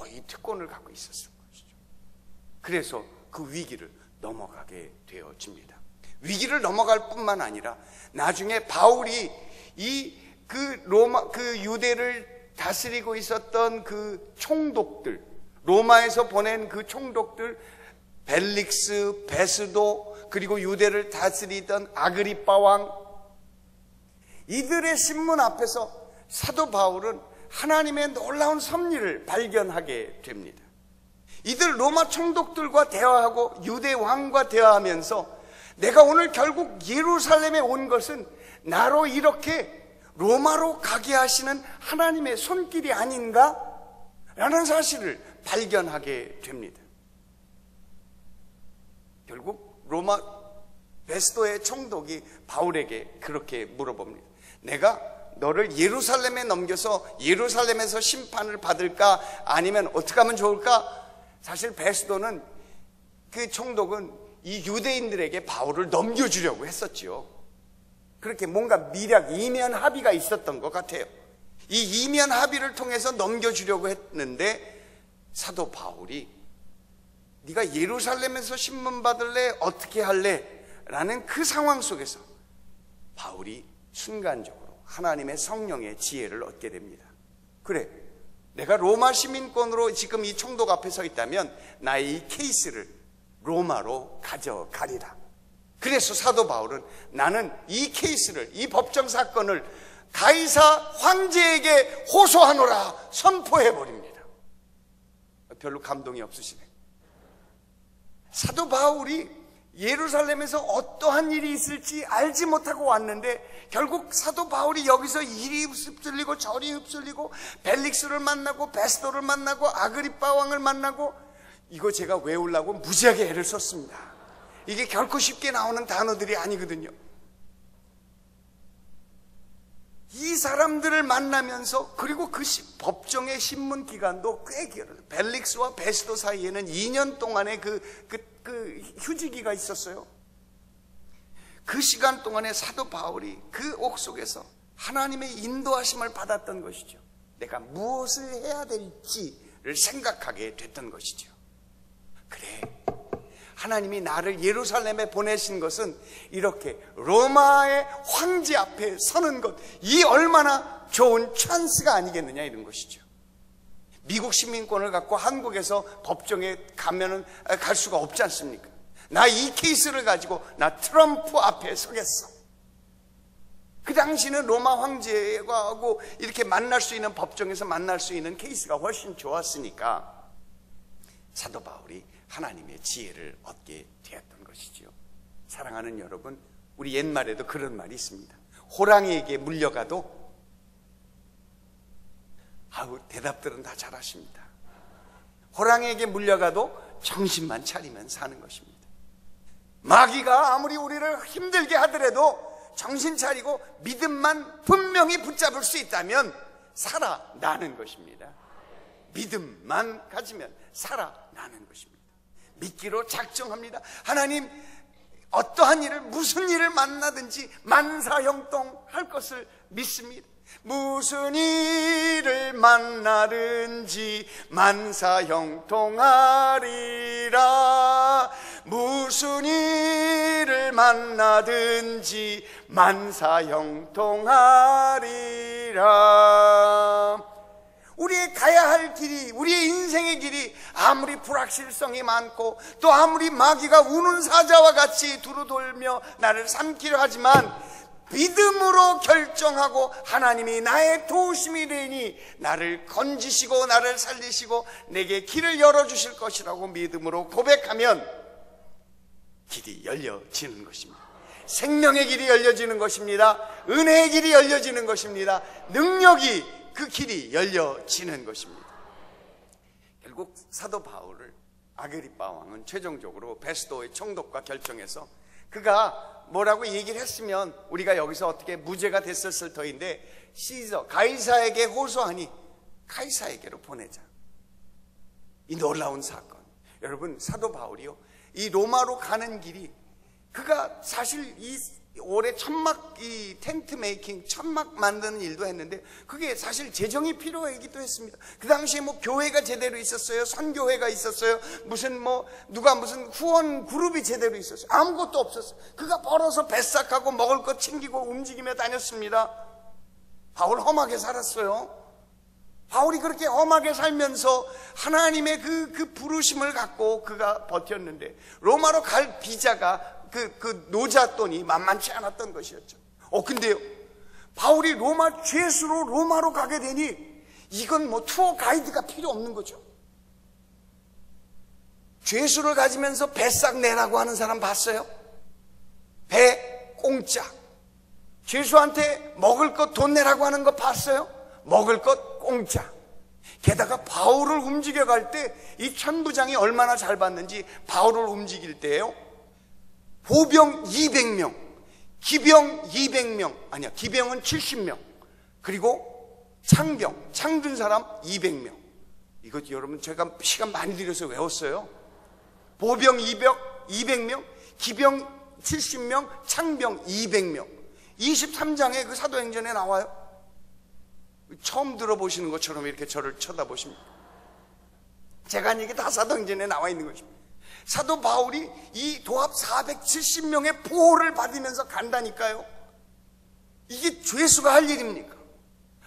이 특권을 갖고 있었던 것이죠. 그래서 그 위기를 넘어가게 되어집니다. 위기를 넘어갈 뿐만 아니라 나중에 바울이 그 유대를 다스리고 있었던 그 총독들, 로마에서 보낸 그 총독들, 벨릭스, 베스도, 그리고 유대를 다스리던 아그리빠 왕, 이들의 신문 앞에서 사도 바울은 하나님의 놀라운 섭리를 발견하게 됩니다. 이들 로마 총독들과 대화하고 유대 왕과 대화하면서 내가 오늘 결국 예루살렘에 온 것은 나로 이렇게 로마로 가게 하시는 하나님의 손길이 아닌가? 라는 사실을 발견하게 됩니다. 결국 로마 베스도의 총독이 바울에게 그렇게 물어봅니다. 내가 너를 예루살렘에 넘겨서 예루살렘에서 심판을 받을까? 아니면 어떻게 하면 좋을까? 사실 베스도는, 그 총독은 이 유대인들에게 바울을 넘겨주려고 했었지요. 그렇게 뭔가 미략, 이면 합의가 있었던 것 같아요. 이 이면 합의를 통해서 넘겨주려고 했는데 사도 바울이 네가 예루살렘에서 신문 받을래? 어떻게 할래? 라는 그 상황 속에서 바울이 순간적으로 하나님의 성령의 지혜를 얻게 됩니다. 그래, 내가 로마 시민권으로 지금 이 총독 앞에 서 있다면 나의 이 케이스를 로마로 가져가리라. 그래서 사도 바울은 나는 이 케이스를, 이 법정 사건을 가이사 황제에게 호소하노라 선포해버립니다. 별로 감동이 없으시네. 사도 바울이 예루살렘에서 어떠한 일이 있을지 알지 못하고 왔는데 결국 사도 바울이 여기서 이리 휩쓸리고 저리 휩쓸리고 벨릭스를 만나고 베스도를 만나고 아그리빠 왕을 만나고, 이거 제가 외우려고 무지하게 애를 썼습니다. 이게 결코 쉽게 나오는 단어들이 아니거든요. 이 사람들을 만나면서, 그리고 그 법정의 신문 기간도 꽤 길어요. 벨릭스와 베스도 사이에는 2년 동안의 그 휴지기가 있었어요. 그 시간 동안에 사도 바울이 그 옥 속에서 하나님의 인도하심을 받았던 것이죠. 내가 무엇을 해야 될지를 생각하게 됐던 것이죠. 그래, 하나님이 나를 예루살렘에 보내신 것은 이렇게 로마의 황제 앞에 서는 것, 이 얼마나 좋은 찬스가 아니겠느냐, 이런 것이죠. 미국 시민권을 갖고 한국에서 법정에 가면은 갈 수가 없지 않습니까? 나 이 케이스를 가지고 나 트럼프 앞에 서겠어. 그 당시는 로마 황제하고 이렇게 만날 수 있는, 법정에서 만날 수 있는 케이스가 훨씬 좋았으니까 사도 바울이 하나님의 지혜를 얻게 되었던 것이지요. 사랑하는 여러분, 우리 옛말에도 그런 말이 있습니다. 호랑이에게 물려가도, 대답들은 다 잘하십니다. 호랑이에게 물려가도 정신만 차리면 사는 것입니다. 마귀가 아무리 우리를 힘들게 하더라도 정신 차리고 믿음만 분명히 붙잡을 수 있다면 살아나는 것입니다. 믿음만 가지면 살아나는 것입니다. 믿기로 작정합니다. 하나님, 어떠한 일을, 무슨 일을 만나든지 만사형통할 것을 믿습니다. 무슨 일을 만나든지 만사형통하리라. 무슨 일을 만나든지 만사형통하리라. 우리의 가야 할 길이, 우리의 인생의 길이 아무리 불확실성이 많고 또 아무리 마귀가 우는 사자와 같이 두루돌며 나를 삼키려 하지만 믿음으로 결정하고 하나님이 나의 도우심이 되니 나를 건지시고 나를 살리시고 내게 길을 열어주실 것이라고 믿음으로 고백하면 길이 열려지는 것입니다. 생명의 길이 열려지는 것입니다. 은혜의 길이 열려지는 것입니다. 능력이, 그 길이 열려지는 것입니다. 결국 사도 바울을 아그리빠 왕은 최종적으로 베스도의 총독과 결정해서, 그가 뭐라고 얘기를 했으면 우리가 여기서 어떻게 무죄가 됐었을 터인데, 시저 가이사에게 호소하니 가이사에게로 보내자. 이 놀라운 사건, 여러분, 사도 바울이요, 이 로마로 가는 길이, 그가 사실 이 올해 천막, 이 텐트 메이킹, 천막 만드는 일도 했는데 그게 사실 재정이 필요하기도 했습니다. 그 당시에 뭐 교회가 제대로 있었어요? 선교회가 있었어요? 무슨 누가 무슨 후원 그룹이 제대로 있었어요? 아무것도 없었어요. 그가 벌어서 뱃삭하고 먹을 것 챙기고 움직이며 다녔습니다. 바울 험하게 살았어요. 바울이 그렇게 험하게 살면서 하나님의 그 부르심을 갖고 그가 버텼는데, 로마로 갈 비자가 그 노잣돈이 만만치 않았던 것이었죠. 근데요, 바울이 로마 죄수로 로마로 가게 되니 이건 투어 가이드가 필요 없는 거죠. 죄수를 가지면서 배싹 내라고 하는 사람 봤어요? 배 공짜. 죄수한테 먹을 것 돈 내라고 하는 거 봤어요? 먹을 것 공짜. 게다가 바울을 움직여 갈 때 이 천부장이 얼마나 잘 봤는지, 바울을 움직일 때요, 보병 200명, 기병 200명, 아니야, 기병은 70명, 그리고 창병, 창든 사람 200명. 이거 여러분 제가 시간 많이 들여서 외웠어요. 보병 200명, 기병 70명, 창병 200명. 23장에 그 사도행전에 나와요. 처음 들어보시는 것처럼 이렇게 저를 쳐다보십니까? 제가 한 얘기 다 사도행전에 나와 있는 것입니다. 사도 바울이 이 도합 470명의 보호를 받으면서 간다니까요. 이게 죄수가 할 일입니까?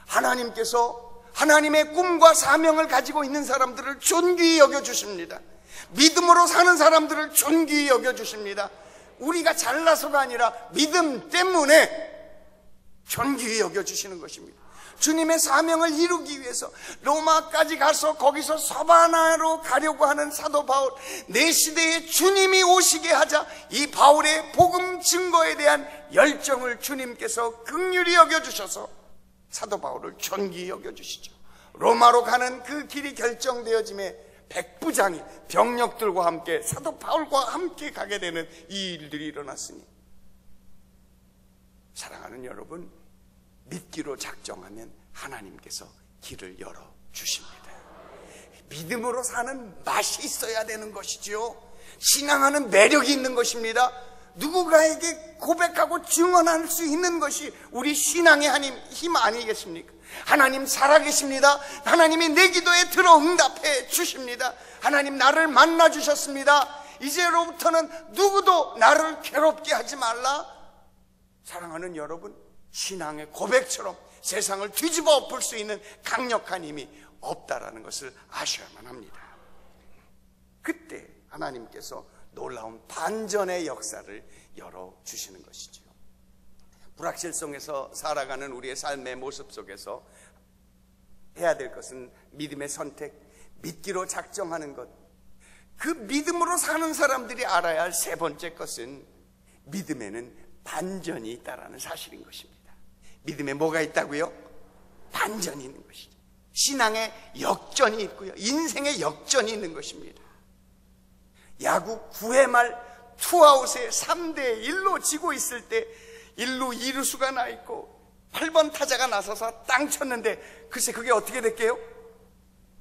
하나님께서 하나님의 꿈과 사명을 가지고 있는 사람들을 존귀히 여겨주십니다. 믿음으로 사는 사람들을 존귀히 여겨주십니다. 우리가 잘나서가 아니라 믿음 때문에 존귀히 여겨주시는 것입니다. 주님의 사명을 이루기 위해서 로마까지 가서 거기서 서바나로 가려고 하는 사도 바울, 내 시대에 주님이 오시게 하자 이 바울의 복음 증거에 대한 열정을 주님께서 긍휼히 여겨주셔서 사도 바울을 존귀히 여겨주시죠. 로마로 가는 그 길이 결정되어짐에 백부장이 병력들과 함께 사도 바울과 함께 가게 되는 이 일들이 일어났으니, 사랑하는 여러분, 믿기로 작정하면 하나님께서 길을 열어주십니다. 믿음으로 사는 맛이 있어야 되는 것이죠. 신앙하는 매력이 있는 것입니다. 누군가에게 고백하고 증언할 수 있는 것이 우리 신앙의 힘 아니겠습니까? 하나님 살아계십니다. 하나님이 내 기도에 들어 응답해 주십니다. 하나님 나를 만나 주셨습니다. 이제로부터는 누구도 나를 괴롭게 하지 말라. 사랑하는 여러분, 신앙의 고백처럼 세상을 뒤집어 엎을 수 있는 강력한 힘이 없다라는 것을 아셔야만 합니다. 그때 하나님께서 놀라운 반전의 역사를 열어주시는 것이죠. 불확실성에서 살아가는 우리의 삶의 모습 속에서 해야 될 것은 믿음의 선택, 믿기로 작정하는 것. 그 믿음으로 사는 사람들이 알아야 할 세 번째 것은 믿음에는 반전이 있다라는 사실인 것입니다. 믿음에 뭐가 있다고요? 반전이 있는 것이죠. 신앙에 역전이 있고요, 인생에 역전이 있는 것입니다. 야구 9회 말 투아웃에 3대1로 지고 있을 때 1루 2루수가 나 있고 8번 타자가 나서서 땅 쳤는데, 글쎄 그게 어떻게 됐게요?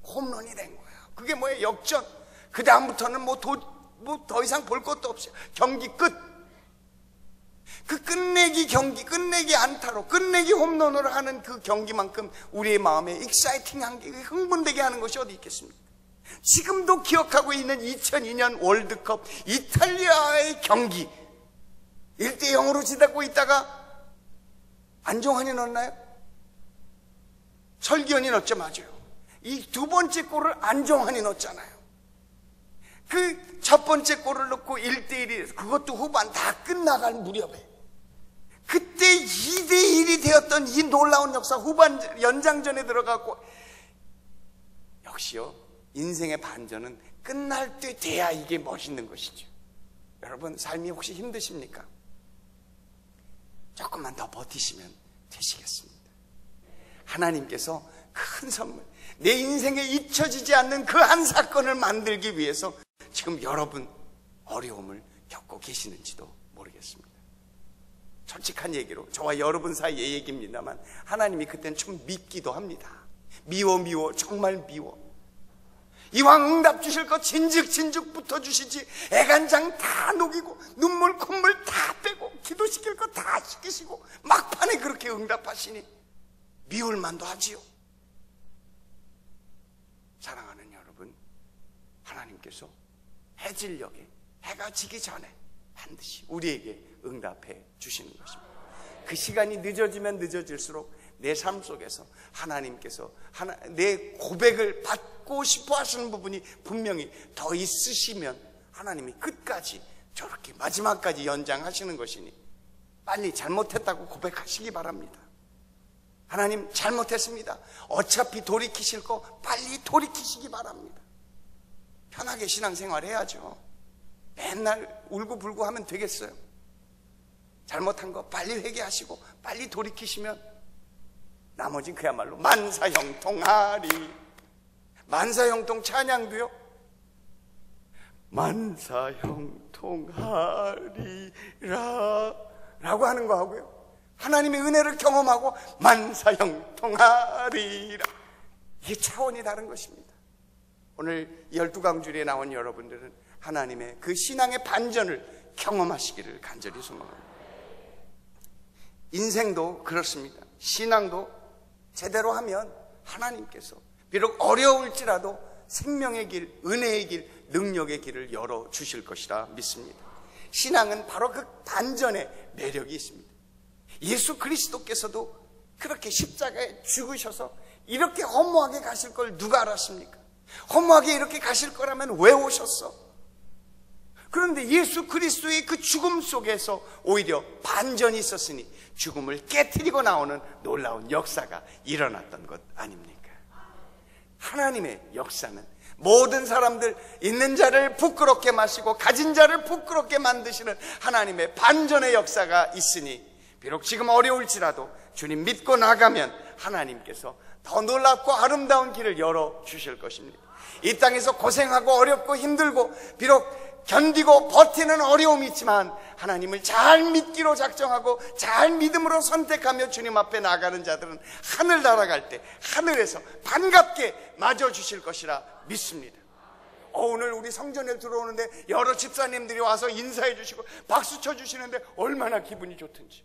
홈런이 된 거예요. 그게 뭐예요? 역전. 그 다음부터는 더 이상 볼 것도 없어요. 경기 끝. 그 끝내기 경기, 끝내기 안타로, 끝내기 홈런으로 하는 그 경기만큼 우리의 마음에 익사이팅한 게, 흥분되게 하는 것이 어디 있겠습니까? 지금도 기억하고 있는 2002년 월드컵 이탈리아의 경기, 1대0으로 지다고 있다가 안정환이 넣었나요? 설기현이 넣었죠. 맞아요. 이 두 번째 골을 안정환이 넣었잖아요. 그 첫 번째 골을 넣고 1대1이, 그것도 후반 다 끝나갈 무렵에 그때 2대1이 되었던 이 놀라운 역사, 후반 연장전에 들어갔고, 역시요, 인생의 반전은 끝날 때 돼야 이게 멋있는 것이죠. 여러분, 삶이 혹시 힘드십니까? 조금만 더 버티시면 되시겠습니다. 하나님께서 큰 선물, 내 인생에 잊혀지지 않는 그 한 사건을 만들기 위해서 지금 여러분 어려움을 겪고 계시는지도 모르겠습니다. 솔직한 얘기로 저와 여러분 사이의 얘기입니다만, 하나님이 그때는 좀 밉기도 합니다. 미워, 정말 미워. 이왕 응답 주실 거 진즉 붙어주시지, 애간장 다 녹이고 눈물 콧물 다 빼고 기도시킬 거 다 시키시고 막판에 그렇게 응답하시니 미울 만도 하지요. 사랑하는 여러분, 하나님께서 해질녘에 해가 지기 전에 반드시 우리에게 응답해 주시는 것입니다. 그 시간이 늦어지면 늦어질수록 내 삶 속에서 하나님께서 내 고백을 받고 싶어 하시는 부분이 분명히 더 있으시면 하나님이 끝까지 저렇게 마지막까지 연장하시는 것이니 빨리 잘못했다고 고백하시기 바랍니다. 하나님 잘못했습니다. 어차피 돌이키실 거 빨리 돌이키시기 바랍니다. 편하게 신앙생활 해야죠. 맨날 울고불고 하면 되겠어요? 잘못한 거 빨리 회개하시고 빨리 돌이키시면 나머지는 그야말로 만사형통하리. 만사형통 찬양도요, 만사형통하리라 라고 하는 거 하고요, 하나님의 은혜를 경험하고 만사형통하리라, 이게 차원이 다른 것입니다. 오늘 12강주리에 나온 여러분들은 하나님의 그 신앙의 반전을 경험하시기를 간절히 소망합니다. 인생도 그렇습니다. 신앙도 제대로 하면 하나님께서 비록 어려울지라도 생명의 길, 은혜의 길, 능력의 길을 열어주실 것이라 믿습니다. 신앙은 바로 그 반전의 매력이 있습니다. 예수 그리스도께서도 그렇게 십자가에 죽으셔서 이렇게 허무하게 가실 걸 누가 알았습니까? 허무하게 이렇게 가실 거라면 왜 오셨어? 그런데 예수 그리스도의 그 죽음 속에서 오히려 반전이 있었으니 죽음을 깨트리고 나오는 놀라운 역사가 일어났던 것 아닙니까? 하나님의 역사는 모든 사람들, 있는 자를 부끄럽게 마시고 가진 자를 부끄럽게 만드시는 하나님의 반전의 역사가 있으니 비록 지금 어려울지라도 주님 믿고 나가면 하나님께서 더 놀랍고 아름다운 길을 열어주실 것입니다. 이 땅에서 고생하고 어렵고 힘들고 비록 견디고 버티는 어려움이 있지만 하나님을 잘 믿기로 작정하고 잘 믿음으로 선택하며 주님 앞에 나가는 자들은 하늘 날아갈 때 하늘에서 반갑게 맞아주실 것이라 믿습니다. 오늘 우리 성전에 들어오는데 여러 집사님들이 와서 인사해 주시고 박수 쳐 주시는데 얼마나 기분이 좋든지,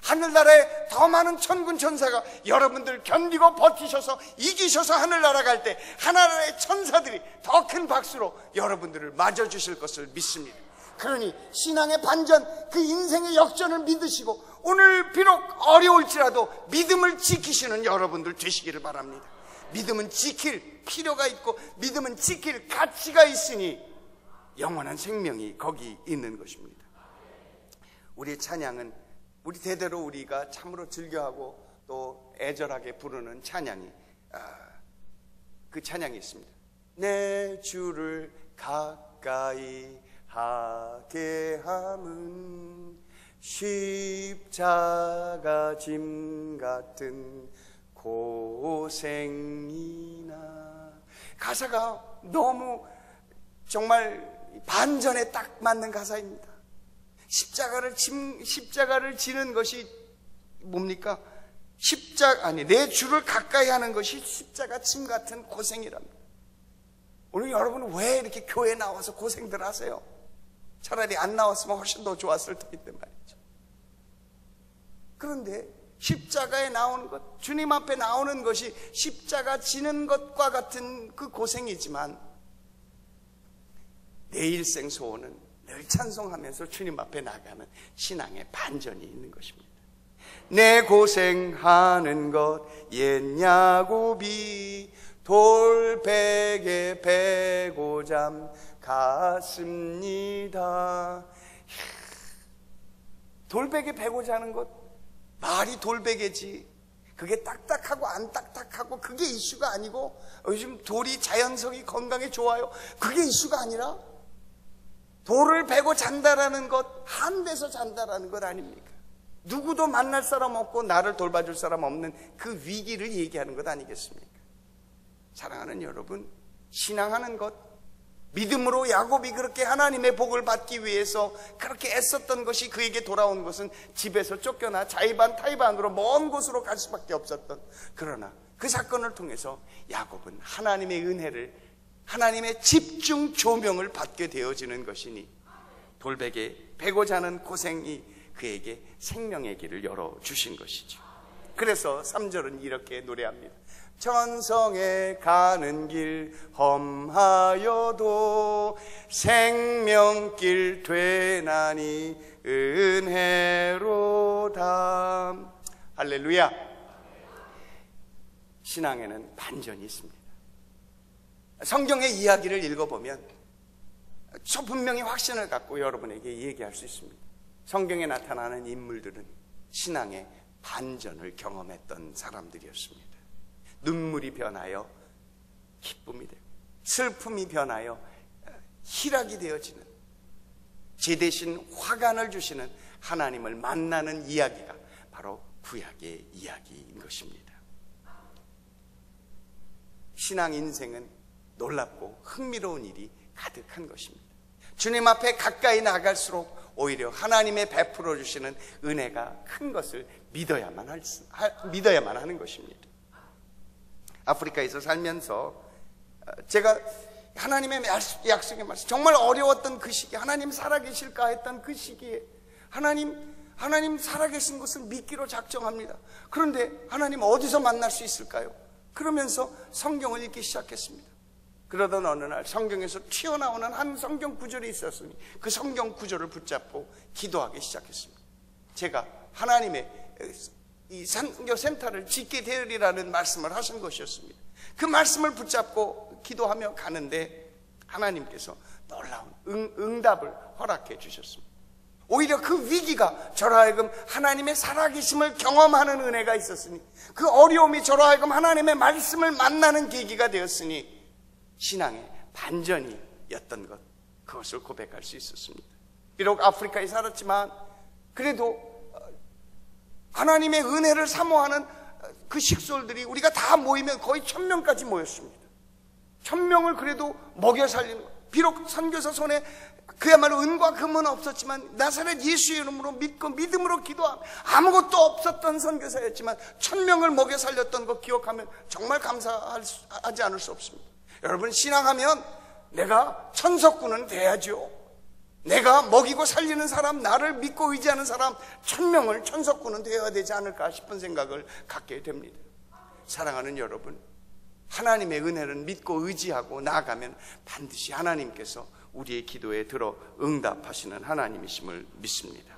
하늘나라에 더 많은 천군 천사가 여러분들 견디고 버티셔서 이기셔서 하늘 날아갈 때 하늘나라의 천사들이 더 큰 박수로 여러분들을 맞아주실 것을 믿습니다. 그러니 신앙의 반전, 그 인생의 역전을 믿으시고 오늘 비록 어려울지라도 믿음을 지키시는 여러분들 되시기를 바랍니다. 믿음은 지킬 필요가 있고 믿음은 지킬 가치가 있으니 영원한 생명이 거기 있는 것입니다. 우리의 찬양은 우리 대대로 우리가 참으로 즐겨하고 또 애절하게 부르는 찬양이 그 찬양이 있습니다. 내 주를 가까이 하게 함은 십자가 짐 같은 고생이나. 가사가 너무 정말 반전에 딱 맞는 가사입니다. 십자가를 지는 것이 뭡니까? 내 주를 가까이 하는 것이 십자가 짐 같은 고생이랍니다. 오늘 여러분은 왜 이렇게 교회에 나와서 고생들 하세요? 차라리 안 나왔으면 훨씬 더 좋았을 텐데 말이죠. 그런데 십자가에 나오는 것, 주님 앞에 나오는 것이 십자가 지는 것과 같은 그 고생이지만 내 일생 소원은 늘 찬송하면서 주님 앞에 나가는 신앙의 반전이 있는 것입니다. 내 고생하는 것 옛 야곱이 돌베개 베고 잠 갔습니다. 돌베개 베고 자는 것, 말이 돌베개지 그게 딱딱하고 안 딱딱하고 그게 이슈가 아니고, 요즘 돌이 자연성이 건강에 좋아요, 그게 이슈가 아니라 돌을 베고 잔다라는 것, 한 데서 잔다라는 것 아닙니까? 누구도 만날 사람 없고 나를 돌봐줄 사람 없는 그 위기를 얘기하는 것 아니겠습니까? 사랑하는 여러분, 신앙하는 것, 믿음으로 야곱이 그렇게 하나님의 복을 받기 위해서 그렇게 애썼던 것이 그에게 돌아온 것은 집에서 쫓겨나 자의반 타의반으로 먼 곳으로 갈 수밖에 없었던, 그러나 그 사건을 통해서 야곱은 하나님의 은혜를, 하나님의 집중 조명을 받게 되어지는 것이니 돌베개 베고 자는 고생이 그에게 생명의 길을 열어주신 것이죠. 그래서 3절은 이렇게 노래합니다. 천성에 가는 길 험하여도 생명길 되나니 은혜로다. 할렐루야. 신앙에는 반전이 있습니다. 성경의 이야기를 읽어보면 저 분명히 확신을 갖고 여러분에게 얘기할 수 있습니다. 성경에 나타나는 인물들은 신앙의 반전을 경험했던 사람들이었습니다. 눈물이 변하여 기쁨이 되고 슬픔이 변하여 희락이 되어지는, 제 대신 화관을 주시는 하나님을 만나는 이야기가 바로 구약의 이야기인 것입니다. 신앙 인생은 놀랍고 흥미로운 일이 가득한 것입니다. 주님 앞에 가까이 나갈수록 오히려 하나님의 베풀어 주시는 은혜가 큰 것을 믿어야만 하는 것입니다. 아프리카에서 살면서 제가 하나님의 약속의 말씀, 정말 어려웠던 그 시기, 하나님 살아계실까 했던 그 시기에 하나님 하나님 살아계신 것을 믿기로 작정합니다. 그런데 하나님 어디서 만날 수 있을까요? 그러면서 성경을 읽기 시작했습니다. 그러던 어느 날 성경에서 튀어나오는 한 성경 구절이 있었으니 그 성경 구절을 붙잡고 기도하기 시작했습니다. 제가 하나님의 이 선교센터를 짓게 되리라는 말씀을 하신 것이었습니다. 그 말씀을 붙잡고 기도하며 가는데 하나님께서 놀라운 응답을 허락해 주셨습니다. 오히려 그 위기가 저로 하여금 하나님의 살아계심을 경험하는 은혜가 있었으니, 그 어려움이 저로 하여금 하나님의 말씀을 만나는 계기가 되었으니 신앙의 반전이었던 것, 그것을 고백할 수 있었습니다. 비록 아프리카에 살았지만 그래도 하나님의 은혜를 사모하는 그 식솔들이 우리가 다 모이면 거의 1000명까지 모였습니다. 1000명을 그래도 먹여 살리는 것. 비록 선교사 손에 그야말로 은과 금은 없었지만 나사렛 예수 이름으로 믿고 믿음으로 기도하며 아무것도 없었던 선교사였지만 1000명을 먹여 살렸던 거 기억하면 정말 감사하지 않을 수 없습니다. 여러분, 신앙하면 내가 천석군은 돼야죠. 내가 먹이고 살리는 사람, 나를 믿고 의지하는 사람 1000명을 천석군은 되어야 되지 않을까 싶은 생각을 갖게 됩니다. 사랑하는 여러분, 하나님의 은혜를 믿고 의지하고 나아가면 반드시 하나님께서 우리의 기도에 들어 응답하시는 하나님이심을 믿습니다.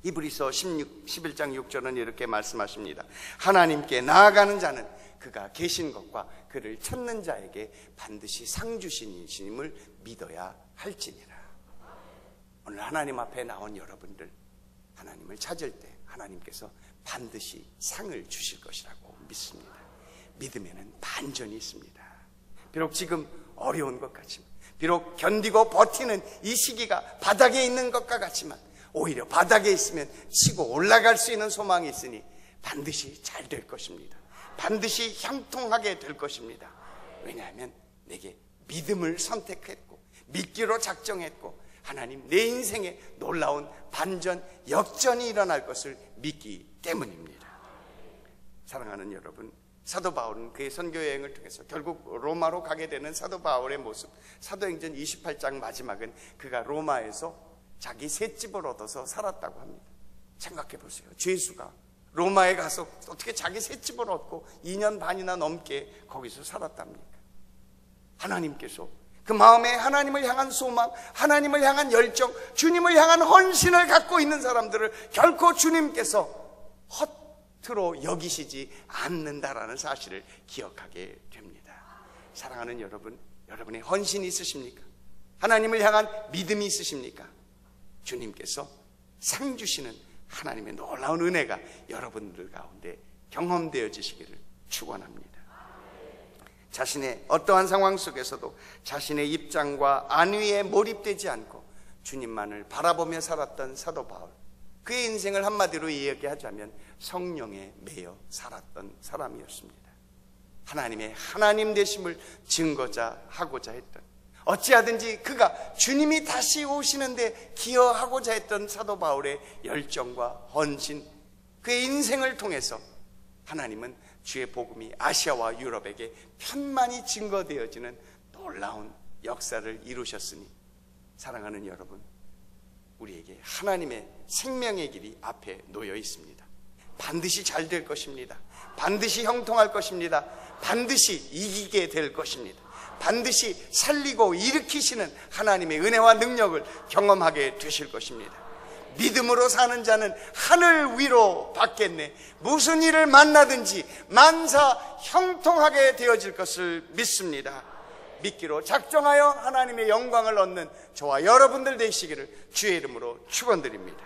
히브리서 11장 6절은 이렇게 말씀하십니다. 하나님께 나아가는 자는 그가 계신 것과 그를 찾는 자에게 반드시 상 주시님을 믿어야 할지니라. 오늘 하나님 앞에 나온 여러분들, 하나님을 찾을 때 하나님께서 반드시 상을 주실 것이라고 믿습니다. 믿음에는 반전이 있습니다. 비록 지금 어려운 것 같지만, 비록 견디고 버티는 이 시기가 바닥에 있는 것과 같지만, 오히려 바닥에 있으면 치고 올라갈 수 있는 소망이 있으니 반드시 잘 될 것입니다. 반드시 형통하게 될 것입니다. 왜냐하면 내게 믿음을 선택했고 믿기로 작정했고 하나님 내 인생에 놀라운 반전, 역전이 일어날 것을 믿기 때문입니다. 사랑하는 여러분, 사도 바울은 그의 선교 여행을 통해서 결국 로마로 가게 되는 사도 바울의 모습, 사도행전 28장 마지막은 그가 로마에서 자기 셋집을 얻어서 살았다고 합니다. 생각해 보세요. 죄수가 로마에 가서 어떻게 자기 셋집을 얻고 2년 반이나 넘게 거기서 살았답니까? 하나님께서 그 마음에 하나님을 향한 소망, 하나님을 향한 열정, 주님을 향한 헌신을 갖고 있는 사람들을 결코 주님께서 허투루 여기시지 않는다라는 사실을 기억하게 됩니다. 사랑하는 여러분, 여러분의 헌신이 있으십니까? 하나님을 향한 믿음이 있으십니까? 주님께서 상 주시는 하나님의 놀라운 은혜가 여러분들 가운데 경험되어지시기를 축원합니다. 자신의 어떠한 상황 속에서도 자신의 입장과 안위에 몰입되지 않고 주님만을 바라보며 살았던 사도 바울, 그의 인생을 한마디로 이야기하자면 성령에 매여 살았던 사람이었습니다. 하나님의 하나님 되심을 증거자 하고자 했던, 어찌하든지 그가 주님이 다시 오시는데 기여하고자 했던 사도 바울의 열정과 헌신, 그의 인생을 통해서 하나님은 주의 복음이 아시아와 유럽에게 편만히 증거되어지는 놀라운 역사를 이루셨으니, 사랑하는 여러분, 우리에게 하나님의 생명의 길이 앞에 놓여 있습니다. 반드시 잘 될 것입니다. 반드시 형통할 것입니다. 반드시 이기게 될 것입니다. 반드시 살리고 일으키시는 하나님의 은혜와 능력을 경험하게 되실 것입니다. 믿음으로 사는 자는 하늘 위로 받겠네. 무슨 일을 만나든지 만사 형통하게 되어질 것을 믿습니다. 믿기로 작정하여 하나님의 영광을 얻는 저와 여러분들 되시기를 주의 이름으로 축원드립니다.